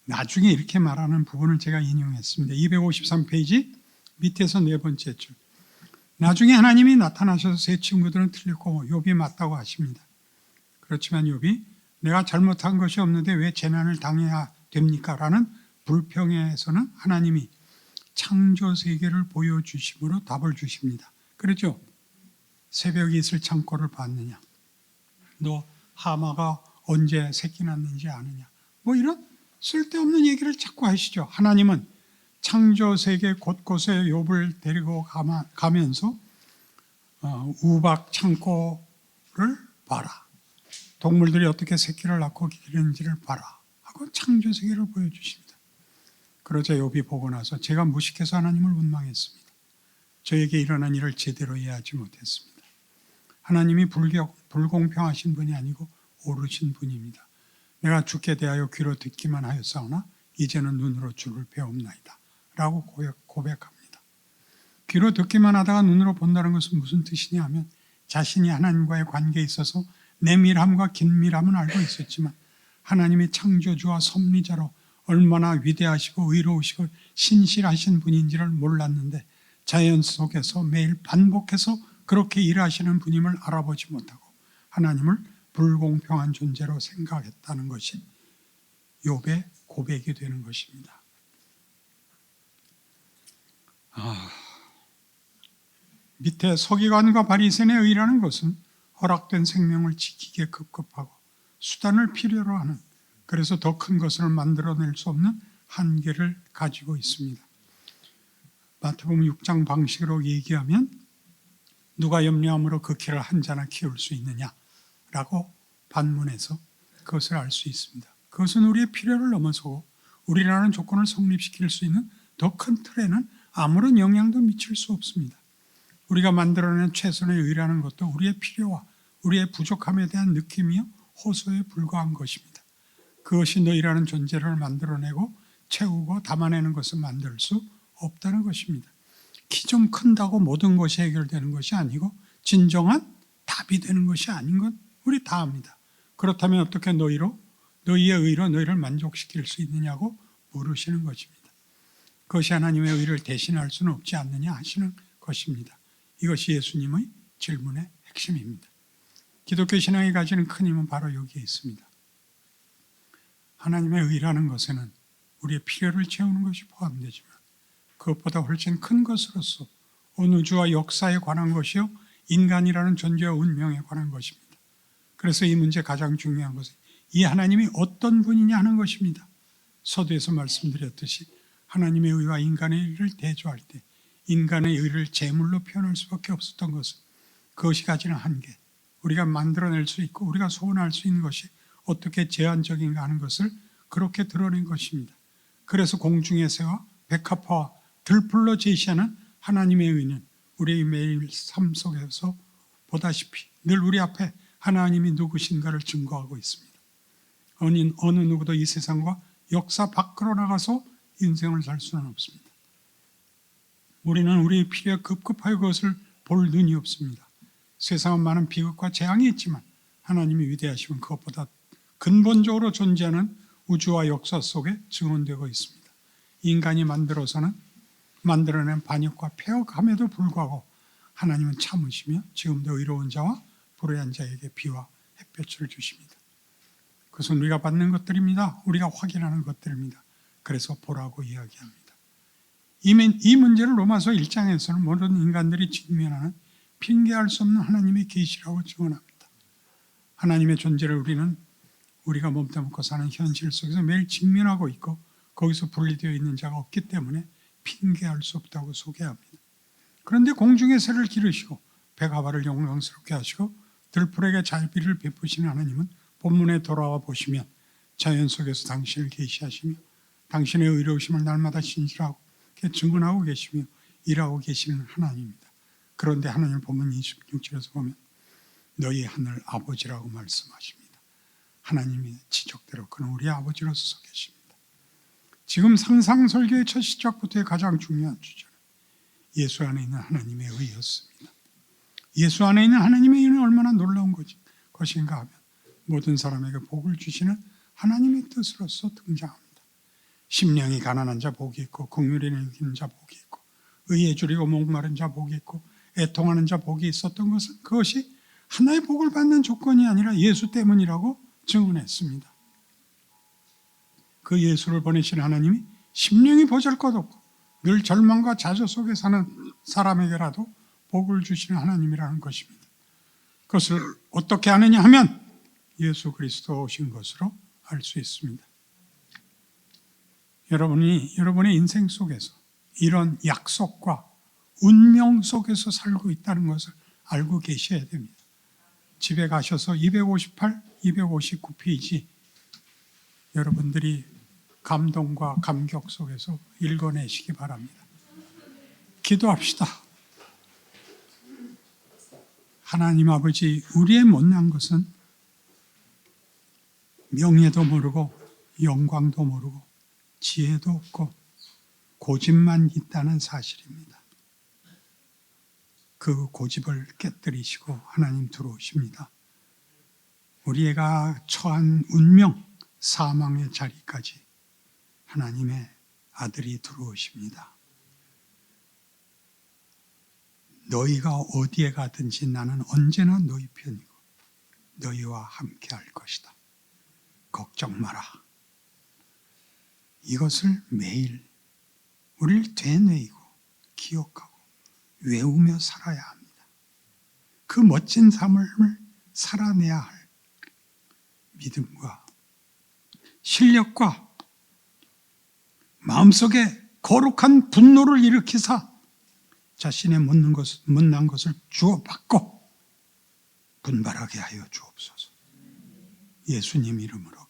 나중에 이렇게 말하는 부분을 제가 인용했습니다. 253페이지 밑에서 네 번째 줄. 나중에 하나님이 나타나셔서 세 친구들은 틀렸고 욥이 맞다고 하십니다. 그렇지만 욥이 내가 잘못한 것이 없는데 왜 재난을 당해야 됩니까? 라는 불평에서는 하나님이 창조 세계를 보여주심으로 답을 주십니다. 그렇죠? 새벽이 있을 창고를 봤느냐? 너 하마가 언제 새끼 낳는지 아느냐? 뭐 이런 쓸데없는 얘기를 자꾸 하시죠. 하나님은 창조 세계 곳곳에 욥을 데리고 가면서 우박 창고를 봐라. 동물들이 어떻게 새끼를 낳고 기르는지를 봐라. 하고 창조 세계를 보여주십니다. 그러자 욥이 보고 나서 제가 무식해서 하나님을 원망했습니다. 저에게 일어난 일을 제대로 이해하지 못했습니다. 하나님이 불공평하신 분이 아니고 옳으신 분입니다. 내가 주께 대하여 귀로 듣기만 하였사오나 이제는 눈으로 주를 배웁나이다 라고 고백합니다. 귀로 듣기만 하다가 눈으로 본다는 것은 무슨 뜻이냐 하면 자신이 하나님과의 관계에 있어서 내밀함과 긴밀함은 알고 있었지만 하나님이 창조주와 섭리자로 얼마나 위대하시고 의로우시고 신실하신 분인지를 몰랐는데 자연 속에서 매일 반복해서 그렇게 일하시는 분임을 알아보지 못하고 하나님을 불공평한 존재로 생각했다는 것이 욥의 고백이 되는 것입니다. 밑에 서기관과 바리새인의 의라는 것은 허락된 생명을 지키기에 급급하고 수단을 필요로 하는, 그래서 더 큰 것을 만들어낼 수 없는 한계를 가지고 있습니다. 마태복음 6장 방식으로 얘기하면 누가 염려함으로 그 키를 한 자나 키울 수 있느냐라고 반문해서 그것을 알 수 있습니다. 그것은 우리의 필요를 넘어서고 우리라는 조건을 성립시킬 수 있는 더 큰 틀에는 아무런 영향도 미칠 수 없습니다. 우리가 만들어낸 최선의 의라는 것도 우리의 필요와 우리의 부족함에 대한 느낌이요 호소에 불과한 것입니다. 그것이 너희라는 존재를 만들어내고 채우고 담아내는 것을 만들 수 없다는 것입니다. 키 좀 큰다고 모든 것이 해결되는 것이 아니고 진정한 답이 되는 것이 아닌 건 우리 다 압니다. 그렇다면 어떻게 너희의 의로 너희를 만족시킬 수 있느냐고 물으시는 것입니다. 그것이 하나님의 의를 대신할 수는 없지 않느냐 하시는 것입니다. 이것이 예수님의 질문의 핵심입니다. 기독교 신앙이 가지는 큰 힘은 바로 여기에 있습니다. 하나님의 의라는 것에는 우리의 필요를 채우는 것이 포함되지만 그것보다 훨씬 큰 것으로서 온 우주와 역사에 관한 것이요 인간이라는 존재와 운명에 관한 것입니다. 그래서 이 문제 가장 중요한 것은 이 하나님이 어떤 분이냐 하는 것입니다. 서두에서 말씀드렸듯이 하나님의 의와 인간의 의를 대조할 때 인간의 의를 제물로 표현할 수밖에 없었던 것은 그것이 가지는 한계, 우리가 만들어낼 수 있고 우리가 소원할 수 있는 것이 어떻게 제한적인가 하는 것을 그렇게 드러낸 것입니다. 그래서 공중의 새와 백합화와 들풀로 제시하는 하나님의 의는 우리의 매일 삶 속에서 보다시피 늘 우리 앞에 하나님이 누구신가를 증거하고 있습니다. 어느 누구도 이 세상과 역사 밖으로 나가서 인생을 살 수는 없습니다. 우리는 우리의 필요에 급급하여 그것을 볼 눈이 없습니다. 세상은 많은 비극과 재앙이 있지만 하나님이 위대하시면 그것보다 근본적으로 존재하는 우주와 역사 속에 증언되고 있습니다. 인간이 만들어낸 반역과 폐역함에도 불구하고 하나님은 참으시며 지금도 의로운 자와 불의한 자에게 비와 햇볕을 주십니다. 그것은 우리가 받는 것들입니다. 우리가 확인하는 것들입니다. 그래서 보라고 이야기합니다. 이 문제를 로마서 1장에서는 모든 인간들이 직면하는 핑계할 수 없는 하나님의 계시라고 증언합니다. 하나님의 존재를 우리가 몸담고 먹고 사는 현실 속에서 매일 직면하고 있고 거기서 분리되어 있는 자가 없기 때문에 핑계할 수 없다고 소개합니다. 그런데 공중의 새를 기르시고 백합화를 영광스럽게 하시고 들풀에게 자비를 베푸시는 하나님은 본문에 돌아와 보시면 자연 속에서 당신을 계시하시며 당신의 의로우심을 날마다 신실하게 증언하고 계시며 일하고 계시는 하나님입니다. 그런데 하나님 본문 26절에서 보면 너희 하늘 아버지라고 말씀하십니다. 하나님의 지적대로 그는 우리 아버지로서 서 계십니다. 지금 상상설교의 첫 시작부터의 가장 중요한 주제는 예수 안에 있는 하나님의 의였습니다. 예수 안에 있는 하나님의 의는 얼마나 놀라운 것인가 하면 모든 사람에게 복을 주시는 하나님의 뜻으로서 등장합니다. 심령이 가난한 자 복이 있고 긍휼히 여기는 자 복이 있고 의에 줄이고 목마른 자 복이 있고 애통하는 자 복이 있었던 것은 그것이 하나의 복을 받는 조건이 아니라 예수 때문이라고 증언했습니다. 그 예수를 보내신 하나님이 심령이 보잘것없고 늘 절망과 좌절 속에 사는 사람에게라도 복을 주시는 하나님이라는 것입니다. 그것을 어떻게 아느냐 하면 예수 그리스도 오신 것으로 알 수 있습니다. 여러분의 인생 속에서 이런 약속과 운명 속에서 살고 있다는 것을 알고 계셔야 됩니다. 집에 가셔서 258, 259페이지 여러분들이 감동과 감격 속에서 읽어내시기 바랍니다. 기도합시다. 하나님 아버지, 우리의 못난 것은 명예도 모르고 영광도 모르고 지혜도 없고 고집만 있다는 사실입니다. 그 고집을 깨뜨리시고 하나님 들어오십니다. 우리가 처한 운명, 사망의 자리까지 하나님의 아들이 들어오십니다. 너희가 어디에 가든지 나는 언제나 너희 편이고 너희와 함께 할 것이다. 걱정 마라. 이것을 매일 우리를 되뇌이고 기억하고 외우며 살아야 합니다. 그 멋진 삶을 살아내야 할 믿음과 실력과 마음속에 거룩한 분노를 일으키사 자신의 못난 것을 주어받고 분발하게 하여 주옵소서. 예수님 이름으로